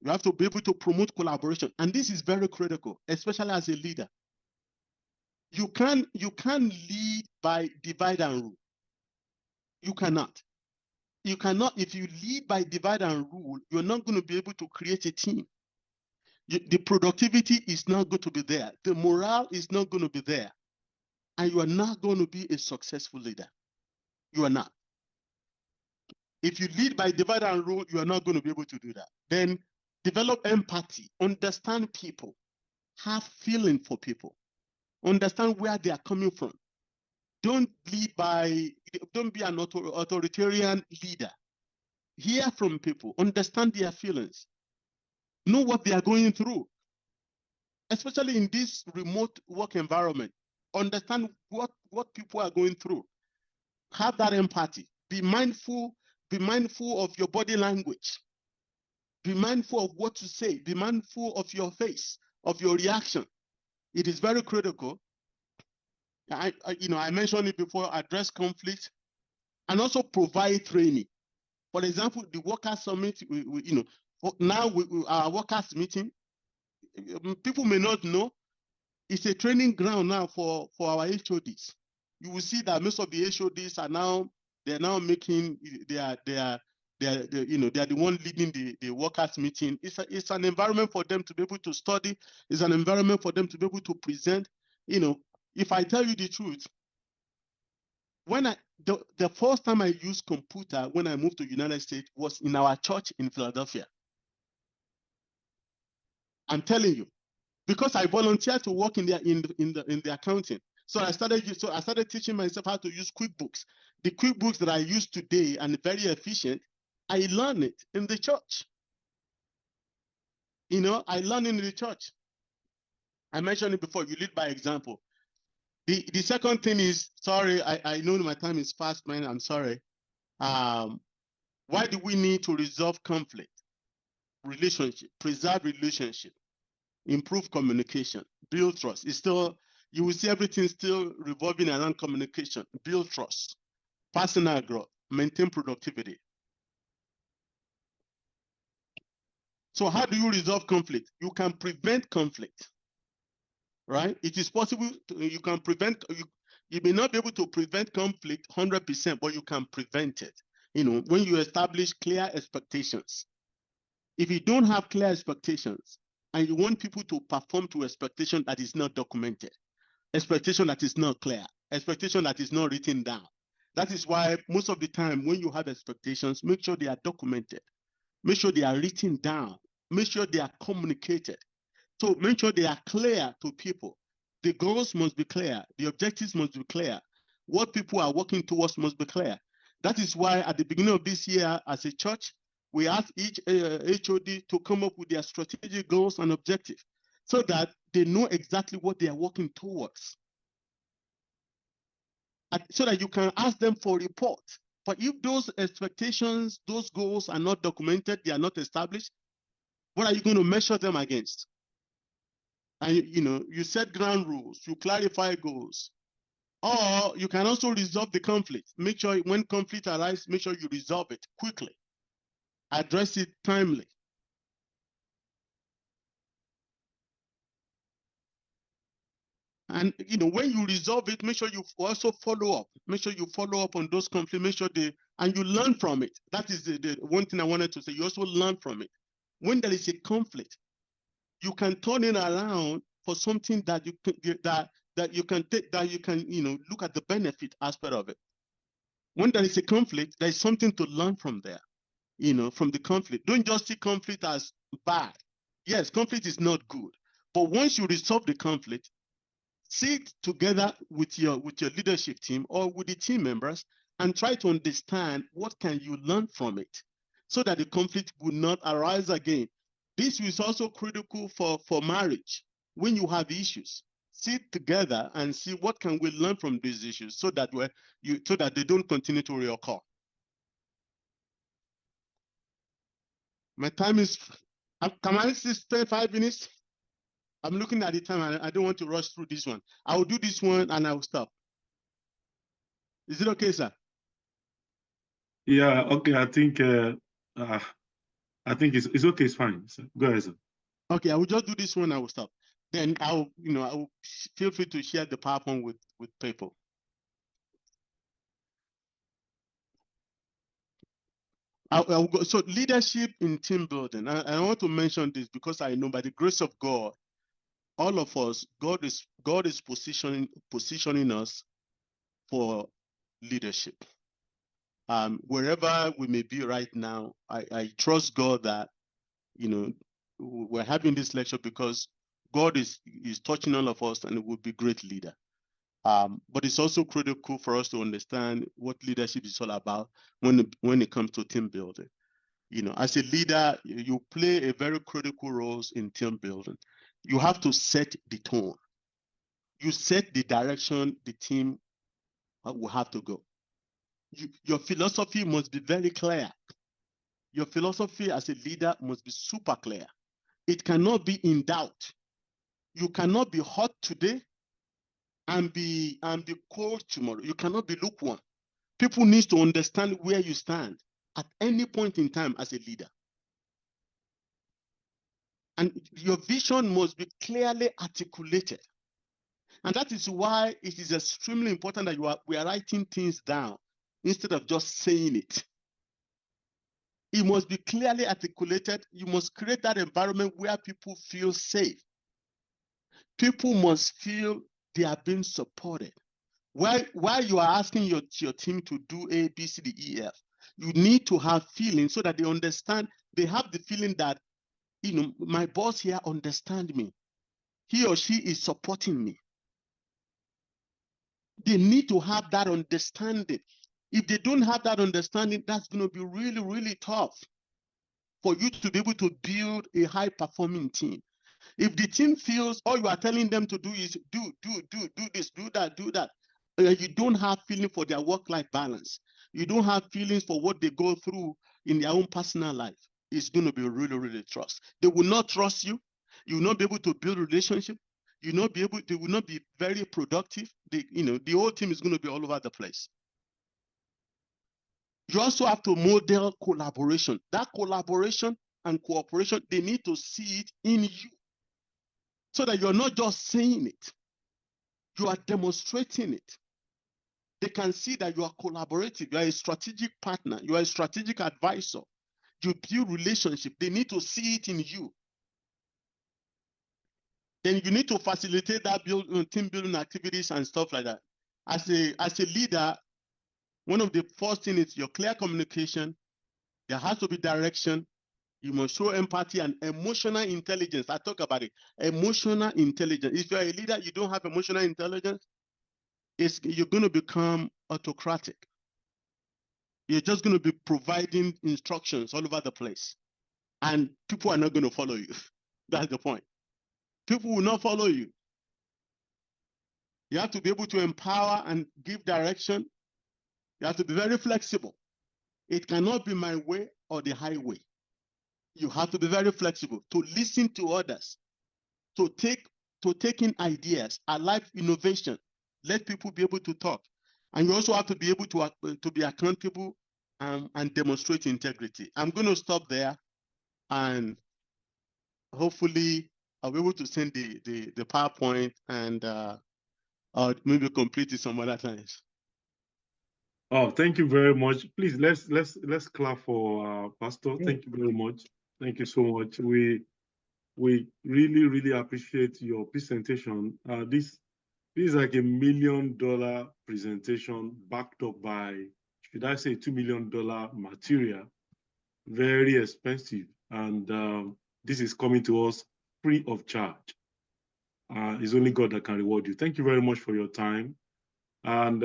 You have to be able to promote collaboration. And this is very critical, especially as a leader. You can't lead by divide and rule. You cannot. You cannot, if you lead by divide and rule, you're not going to be able to create a team. The productivity is not going to be there. The morale is not going to be there. And you are not going to be a successful leader. You are not. If you lead by divide and rule, you are not going to be able to do that. Then develop empathy, understand people, have feeling for people, understand where they are coming from. Don't be an authoritarian leader. Hear from people, understand their feelings, know what they are going through, especially in this remote work environment. Understand what people are going through. Have that empathy. Be mindful of your body language. Be mindful of what to say. Be mindful of your face, of your reaction. It is very critical. I mentioned it before, address conflict and also provide training. For example, the workers summit, our workers meeting, people may not know, it's a training ground now for our HODs. You will see that most of the HODs are now making they are the one leading the workers meeting. It's an environment for them to be able to study. It's an environment for them to be able to present. You know, if I tell you the truth, when the first time I used computer when I moved to the United States was in our church in Philadelphia. I'm telling you, because I volunteered to work in the accounting. So I started teaching myself how to use QuickBooks. The QuickBooks that I use today and very efficient, I learned it in the church. You know, I learned in the church. I mentioned it before, you lead by example. The second thing is, sorry, I know my time is fast, man, I'm sorry. Why do we need to resolve conflict? Relationship, preserve relationship, improve communication, build trust. It's still, you will see everything still revolving around communication, build trust, personal growth, maintain productivity. So how do you resolve conflict? You can prevent conflict, right? It is possible, you can prevent, you may not be able to prevent conflict 100%, but you can prevent it. You know, when you establish clear expectations. If you don't have clear expectations and you want people to perform to expectation that is not documented, expectation that is not clear, expectation that is not written down. That is why most of the time when you have expectations, make sure they are documented, make sure they are written down, make sure they are communicated. So make sure they are clear to people. The goals must be clear, the objectives must be clear, what people are working towards must be clear. That is why at the beginning of this year as a church, we asked each HOD to come up with their strategic goals and objectives so that they know exactly what they are working towards. So that you can ask them for report. But if those expectations, those goals are not documented, they are not established, what are you going to measure them against? And you set ground rules, you clarify goals. Or you can also resolve the conflict. Make sure when conflict arises, make sure you resolve it quickly. Address it timely. And when you resolve it, make sure you also follow up. Make sure you follow up on those conflicts. Make sure and you learn from it. That is the one thing I wanted to say. You also learn from it. When there is a conflict, you can turn it around for something that you can take, that you can look at the benefit aspect of it. When there is a conflict, there is something to learn from there. From the conflict. Don't just see conflict as bad. Yes, conflict is not good. But once you resolve the conflict, sit together with your leadership team or with the team members and try to understand what can you learn from it so that the conflict will not arise again. This is also critical for marriage. When you have issues, sit together and see what can we learn from these issues so that they don't continue to reoccur. My time is, can I spend 5 minutes? I'm looking at the time. I don't want to rush through this one. I will do this one and I will stop. Is it okay, sir? Yeah, okay. I think it's okay. It's fine. So go ahead, sir. Okay, I will just do this one. I will stop. Then I will feel free to share the PowerPoint with people. I will go. So leadership in team building. I want to mention this because I know by the grace of God, all of us, God is positioning us for leadership. Wherever we may be right now, I trust God that we're having this lecture because God is touching all of us and it will be a great leader. But it's also critical for us to understand what leadership is all about when it comes to team building. As a leader, you play a very critical role in team building. You have to set the tone. You set the direction the team will have to go. Your philosophy must be very clear. Your philosophy as a leader must be super clear. It cannot be in doubt. You cannot be hot today and be cold tomorrow. You cannot be lukewarm. People need to understand where you stand at any point in time as a leader. And your vision must be clearly articulated. And that is why it is extremely important that we are writing things down instead of just saying it. It must be clearly articulated. You must create that environment where people feel safe. People must feel they are being supported. While you are asking your team to do A, B, C, D, E, F, you need to have feeling so that they understand. They have the feeling that, my boss here understands me. He or she is supporting me. They need to have that understanding. If they don't have that understanding, that's going to be really, really tough for you to be able to build a high-performing team. If the team feels all you are telling them to do is do this, do that, you don't have feeling for their work-life balance. You don't have feelings for what they go through in their own personal life. It's going to be really, really trust. They will not trust you. You will not be able to build a relationship. They will not be very productive. The whole team is going to be all over the place. You also have to model collaboration. That collaboration and cooperation, they need to see it in you so that you're not just saying it. You are demonstrating it. They can see that you are collaborative. You are a strategic partner. You are a strategic advisor. You build relationship. They need to see it in you. Then you need to facilitate that team building activities and stuff like that. As a leader, one of the first things is your clear communication. There has to be direction. You must show empathy and emotional intelligence. I talk about it. Emotional intelligence. If you're a leader, you don't have emotional intelligence, you're going to become autocratic. You're just going to be providing instructions all over the place. And people are not going to follow you. That's the point. People will not follow you. You have to be able to empower and give direction. You have to be very flexible. It cannot be my way or the highway. You have to be very flexible to listen to others, to take in ideas, alive innovation. Let people be able to talk. And you also have to be able to be accountable and demonstrate integrity. I'm going to stop there, and hopefully I'll be able to send the PowerPoint and maybe complete it some other times. Oh, thank you very much. Please let's clap for Pastor. Thank you very much. Thank you so much. We really appreciate your presentation. This is like $1 million presentation backed up by, should I say, $2 million material. Very expensive, and this is coming to us free of charge. It's only God that can reward you. Thank you very much for your time. And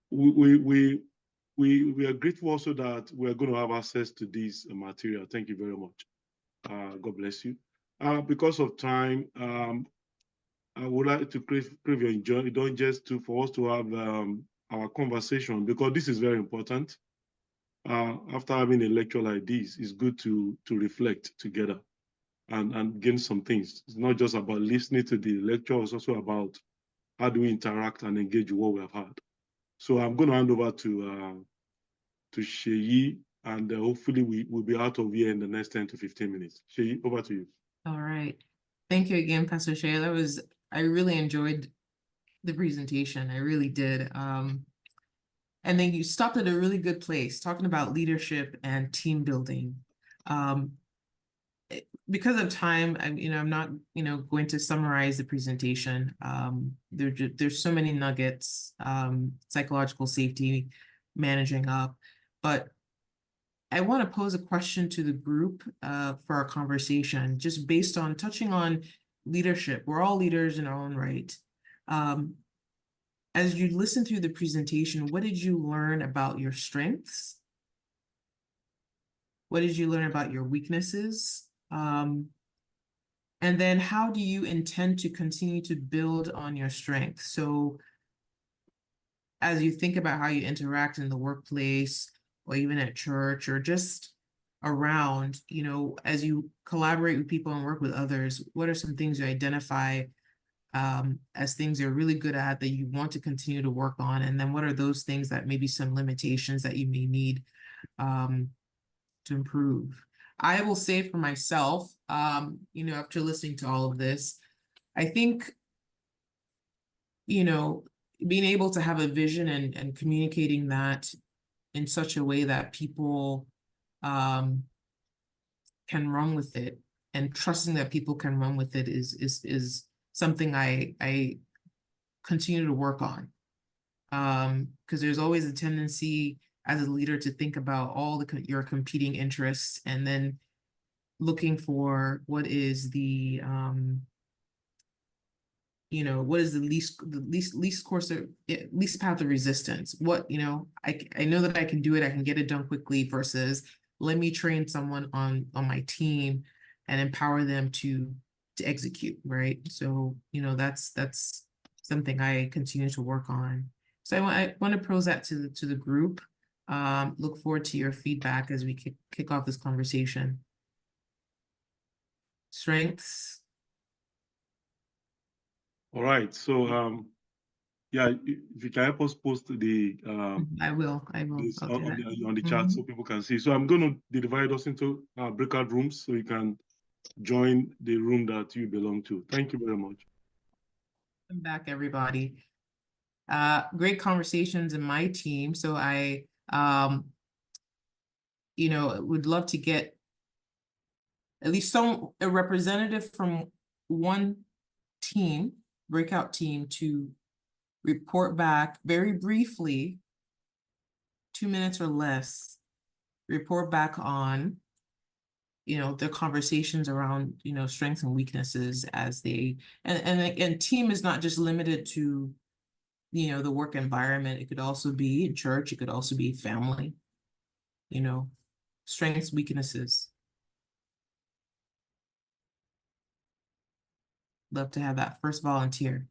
we are grateful also that we're going to have access to this material. Thank you very much. God bless you. Because of time, I would like to crave your indulgence for us to have our conversation, because this is very important. After having a lecture like this, it's good to reflect together and gain some things. It's not just about listening to the lecture, it's also about how do we interact and engage with what we have had. So I'm going to hand over to Sheyi, and hopefully we will be out of here in the next 10 to 15 minutes. Sheyi, over to you. All right. Thank you again, Pastor Shea. I really enjoyed the presentation. I really did. And then you stopped at a really good place, talking about leadership and team building. Because of time, I'm not, going to summarize the presentation. There's so many nuggets, psychological safety, managing up, but I want to pose a question to the group for our conversation, just based on touching on leadership. We're all leaders in our own right. As you listen through the presentation, what did you learn about your strengths? What did you learn about your weaknesses? And then how do you intend to continue to build on your strengths? So as you think about how you interact in the workplace or even at church or just around, as you collaborate with people and work with others, what are some things you identify as things you're really good at that you want to continue to work on? And then what are those things that maybe some limitations that you may need to improve? I will say for myself, after listening to all of this, I think, being able to have a vision and communicating that in such a way that people can run with it, and trusting that people can run with it is something I continue to work on. Because there's always a tendency as a leader to think about all your competing interests, and then looking for what is the what is the least path of resistance. What, I know that I can do it, I can get it done quickly, versus let me train someone on my team and empower them to execute, right? So, that's something I continue to work on. So I want to pose that to the group. Look forward to your feedback as we kick off this conversation. Strengths. All right. So, yeah, if you can help us post the I will. this I'll do that. on the chat so people can see. So I'm going to divide us into breakout rooms so you can join the room that you belong to. Thank you very much. Welcome back, everybody. Great conversations in my team. So I, would love to get at least a representative from one team, breakout team, to report back very briefly, 2 minutes or less, report back on, their conversations around, strengths and weaknesses as they, and team is not just limited to, the work environment. It could also be in church. It could also be family, strengths, weaknesses. Love to have that first volunteer.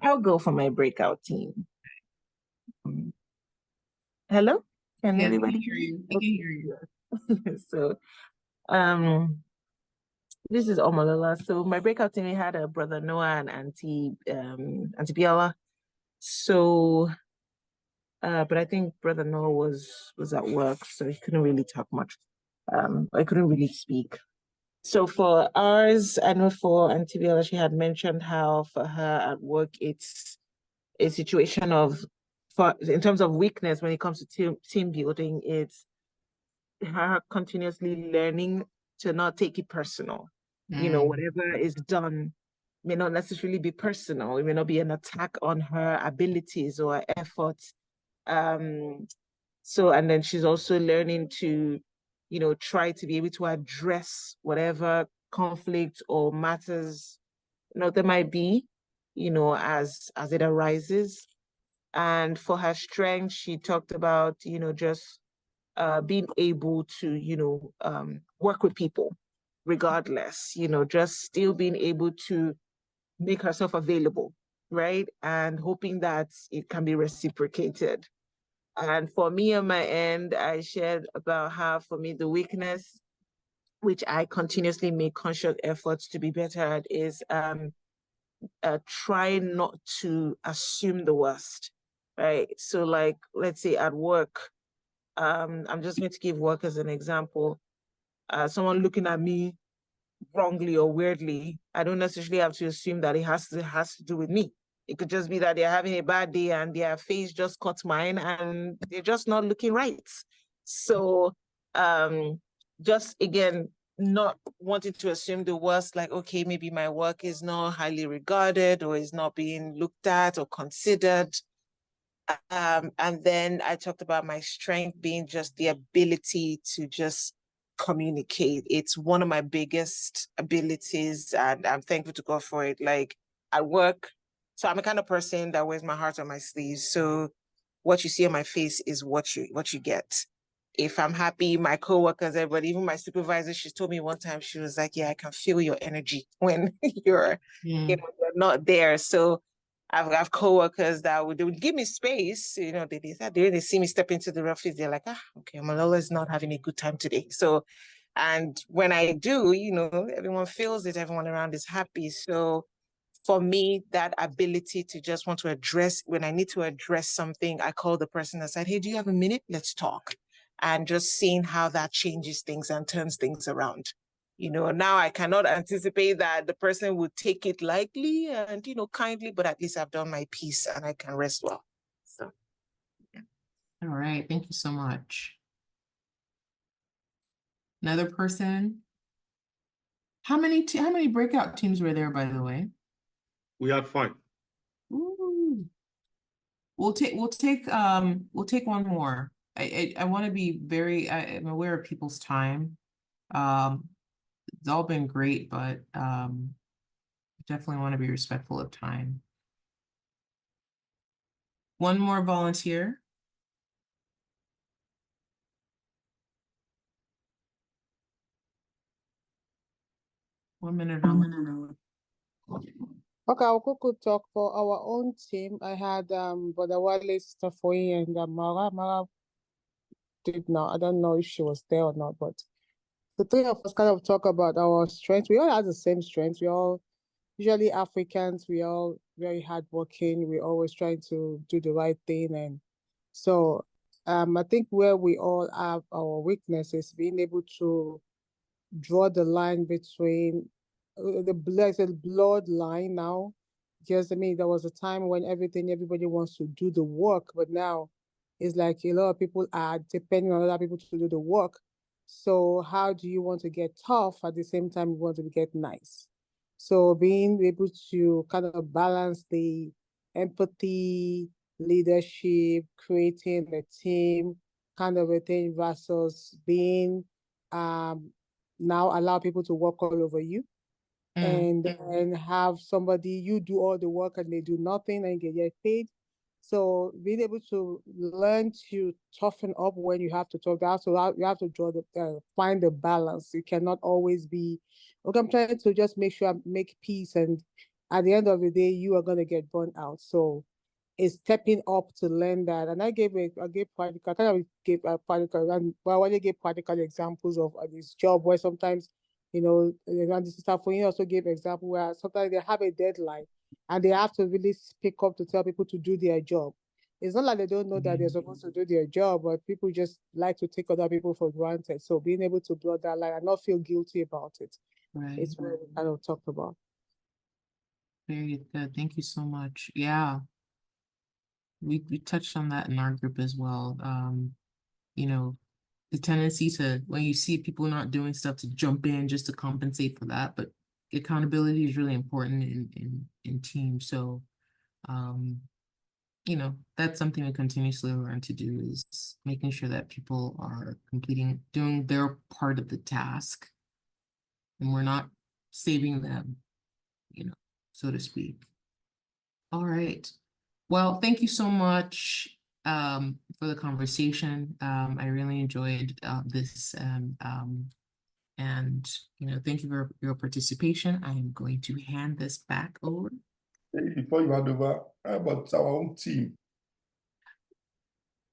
I'll go for my breakout team. Hello? Can everybody hear you? We can hear you. So, this is Omolola. So my breakout team, we had a brother Noah and Auntie Biala. So, but I think brother Noah was at work, so he couldn't really talk much. I couldn't really speak. So for ours, I know for Auntie Biala, she had mentioned how for her at work, it's a situation of, in terms of weakness when it comes to team building, it's her continuously learning to not take it personal. Whatever is done may not necessarily be personal. It may not be an attack on her abilities or efforts. So, and then she's also learning to, try to be able to address whatever conflict or matters, there might be, as it arises. And for her strength, she talked about, just being able to, work with people regardless, just still being able to make herself available, right? And hoping that it can be reciprocated. And for me on my end, I shared about how for me the weakness, which I continuously make conscious efforts to be better at, is try not to assume the worst, right? So like, let's say at work, I'm just going to give work as an example. Someone looking at me wrongly or weirdly, I don't necessarily have to assume that it has to do with me. It could just be that they're having a bad day and their face just caught mine and they're just not looking right. So just again, not wanting to assume the worst, like, okay, maybe my work is not highly regarded or is not being looked at or considered. And then I talked about my strength being just the ability to just communicate. It's one of my biggest abilities, and I'm thankful to God for it. Like at work, so I'm the kind of person that wears my heart on my sleeve. So what you see on my face is what you get. If I'm happy, my coworkers, everybody, even my supervisor, she told me one time, she was like, yeah, I can feel your energy when you're you're not there. So I've coworkers that they would give me space, they see me step into the office, they're like, okay, Malola's not having a good time today. So, and when I do, everyone feels it, everyone around is happy. So for me, that ability to just want to address, when I need to address something, I call the person and said, hey, do you have a minute? Let's talk. And just seeing how that changes things and turns things around. Now I cannot anticipate that the person would take it lightly and, kindly, but at least I've done my piece and I can rest well. So, yeah. All right. Thank you so much. Another person. How many breakout teams were there, by the way? We had 5. Ooh. We'll take one more. I want to be I'm aware of people's time. It's all been great, but definitely want to be respectful of time. One more volunteer. One minute. Okay, I'll quickly talk for our own team. I had Brother Wale, Sister Foyi, and Mara. Mara did not. I don't know if she was there or not, but the three of us kind of talk about our strengths. We all have the same strengths. We all usually Africans. We all very hardworking. We always trying to do the right thing, and so I think where we all have our weaknesses, being able to draw the line between the blood line now. Just there was a time when everybody wants to do the work, but now it's like a lot of people are depending on other people to do the work. So how do you want to get tough at the same time you want to get nice? So being able to kind of balance the empathy, leadership, creating a team kind of a thing versus being now allow people to work all over you and have somebody, you do all the work and they do nothing and get paid. So being able to learn to toughen up when you have to talk, you have to draw find the balance. It cannot always be, okay, I'm trying to just make sure I make peace, and at the end of the day, you are going to get burnt out. So is stepping up to learn that. And I gave practical, kind of gave practical, and well, I gave practical examples of this job where sometimes, and this stuff, we also gave example where sometimes they have a deadline and they have to really speak up to tell people to do their job. It's not like they don't know that they're supposed to do their job, but people just like to take other people for granted. So being able to blow that line and not feel guilty about it, it's what we kind of talked about. Very good. Thank you so much. Yeah. We touched on that in our group as well. The tendency to, when you see people not doing stuff, to jump in just to compensate for that. But accountability is really important in teams. So you know, that's something we continuously learn to do, is making sure that people are doing their part of the task, and we're not saving them, you know, so to speak. All right. Well, thank you so much for the conversation. I really enjoyed this, and you know, thank you for your participation. I am going to hand this back over. Before you hand over, how about our own team?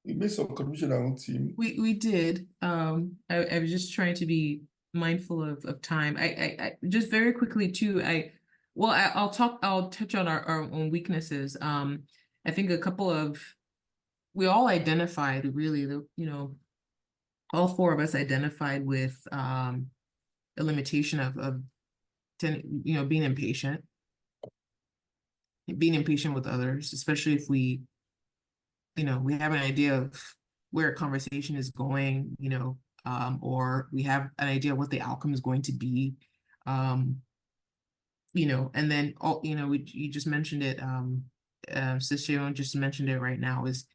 We made some contribution our own team. We did. I was just trying to be mindful of time. I just very quickly too. I'll touch on our own weaknesses. I think we all identified really all four of us identified with a limitation of being impatient with others, especially if we have an idea of where a conversation is going, or we have an idea of what the outcome is going to be, and then you just mentioned it, Sister just mentioned it right now, is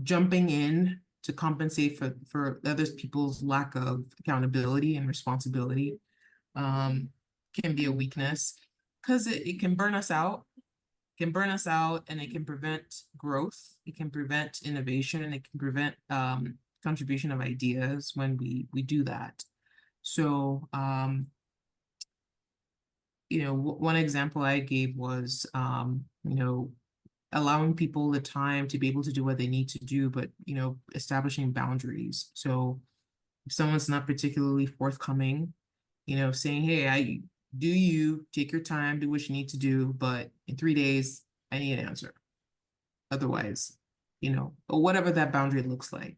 jumping in to compensate for other people's lack of accountability and responsibility, can be a weakness, because it can burn us out. And it can prevent growth. It can prevent innovation, and it can prevent contribution of ideas when we do that. So, one example I gave was, allowing people the time to be able to do what they need to do, but, establishing boundaries. So if someone's not particularly forthcoming, saying, hey, you take your time, do what you need to do, but in 3 days, I need an answer. Otherwise, or whatever that boundary looks like,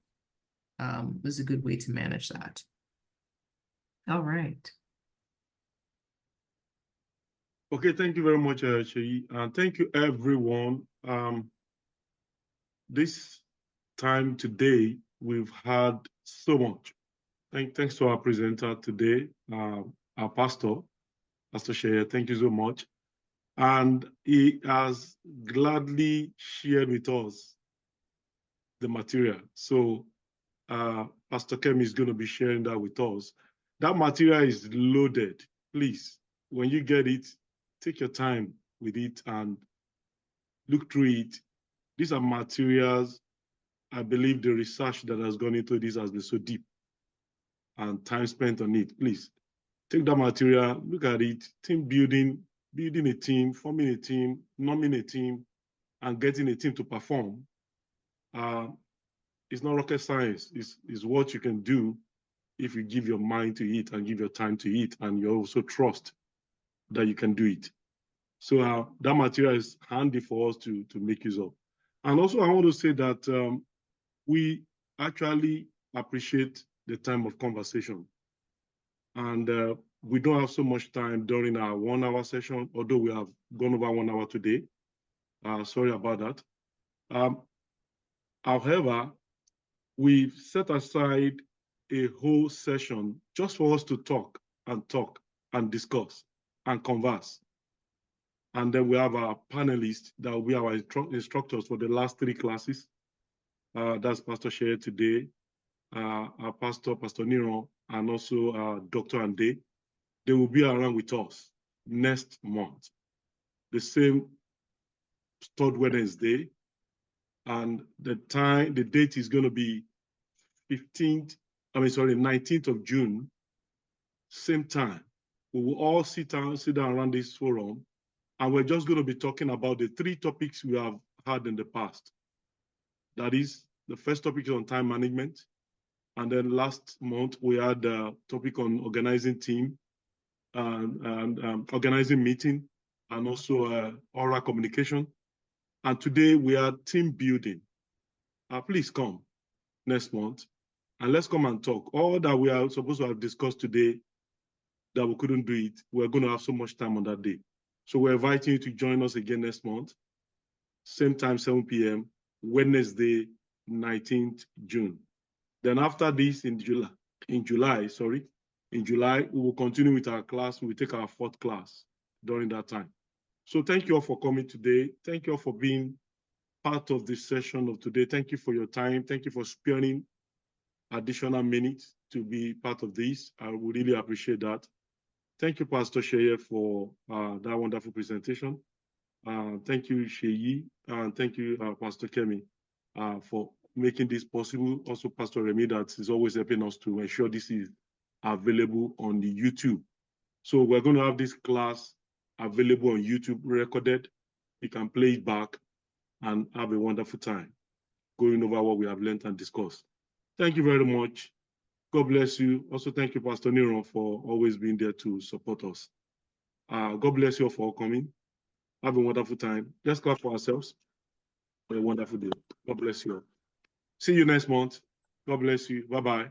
is a good way to manage that. All right. Okay, thank you very much, Sheyi, and thank you, everyone. This time today, we've had so much. Thanks to our presenter today, our pastor, Pastor Sheyi. Thank you so much. And he has gladly shared with us the material. So Pastor Kemi is going to be sharing that with us. That material is loaded. Please, when you get it, take your time with it and look through it. These are materials. I believe the research that has gone into this has been so deep, and time spent on it. Please take that material, look at it, team building a team, forming a team, norming a team, and getting a team to perform. It's not rocket science. It's what you can do if you give your mind to it and give your time to it, and you also trust that you can do it. So that material is handy for us to make use of. And also, I want to say that we actually appreciate the time of conversation. And we don't have so much time during our 1 hour session, although we have gone over 1 hour today. Sorry about that. However, we've set aside a whole session just for us to talk and discuss and converse. And then we have our panelists that will be our instructors for the last 3 classes. That's Pastor Sheyi today, our pastor, Pastor Nero, and also Dr. Ande. They will be around with us next month, the same 3rd Wednesday. And the date is going to be 19th of June, same time. We will all sit down around this forum, and we're just going to be talking about the 3 topics we have had in the past. That is, the first topic is on time management. And then last month, we had a topic on organizing team and organizing meeting, and also oral communication. And today we are team building. Please come next month, and let's come and talk. All that we are supposed to have discussed today that we couldn't do it, we're going to have so much time on that day. So we're inviting you to join us again next month, same time, 7 p.m., Wednesday, 19th June. Then after this, in July, we will continue with our class. We will take our 4th class during that time. So thank you all for coming today. Thank you all for being part of this session of today. Thank you for your time. Thank you for sparing additional minutes to be part of this. I would really appreciate that. Thank you, Pastor Sheye, for that wonderful presentation. Thank you, Sheyi, and thank you, Pastor Kemi, for making this possible. Also, Pastor Remy, that is always helping us to ensure this is available on the YouTube. So we're going to have this class available on YouTube, recorded. You can play it back and have a wonderful time going over what we have learned and discussed. Thank you very much. God bless you. Also, thank you, Pastor Niron, for always being there to support us. God bless you all for coming. Have a wonderful time. Let's clap for ourselves for a wonderful day. God bless you all. See you next month. God bless you. Bye-bye.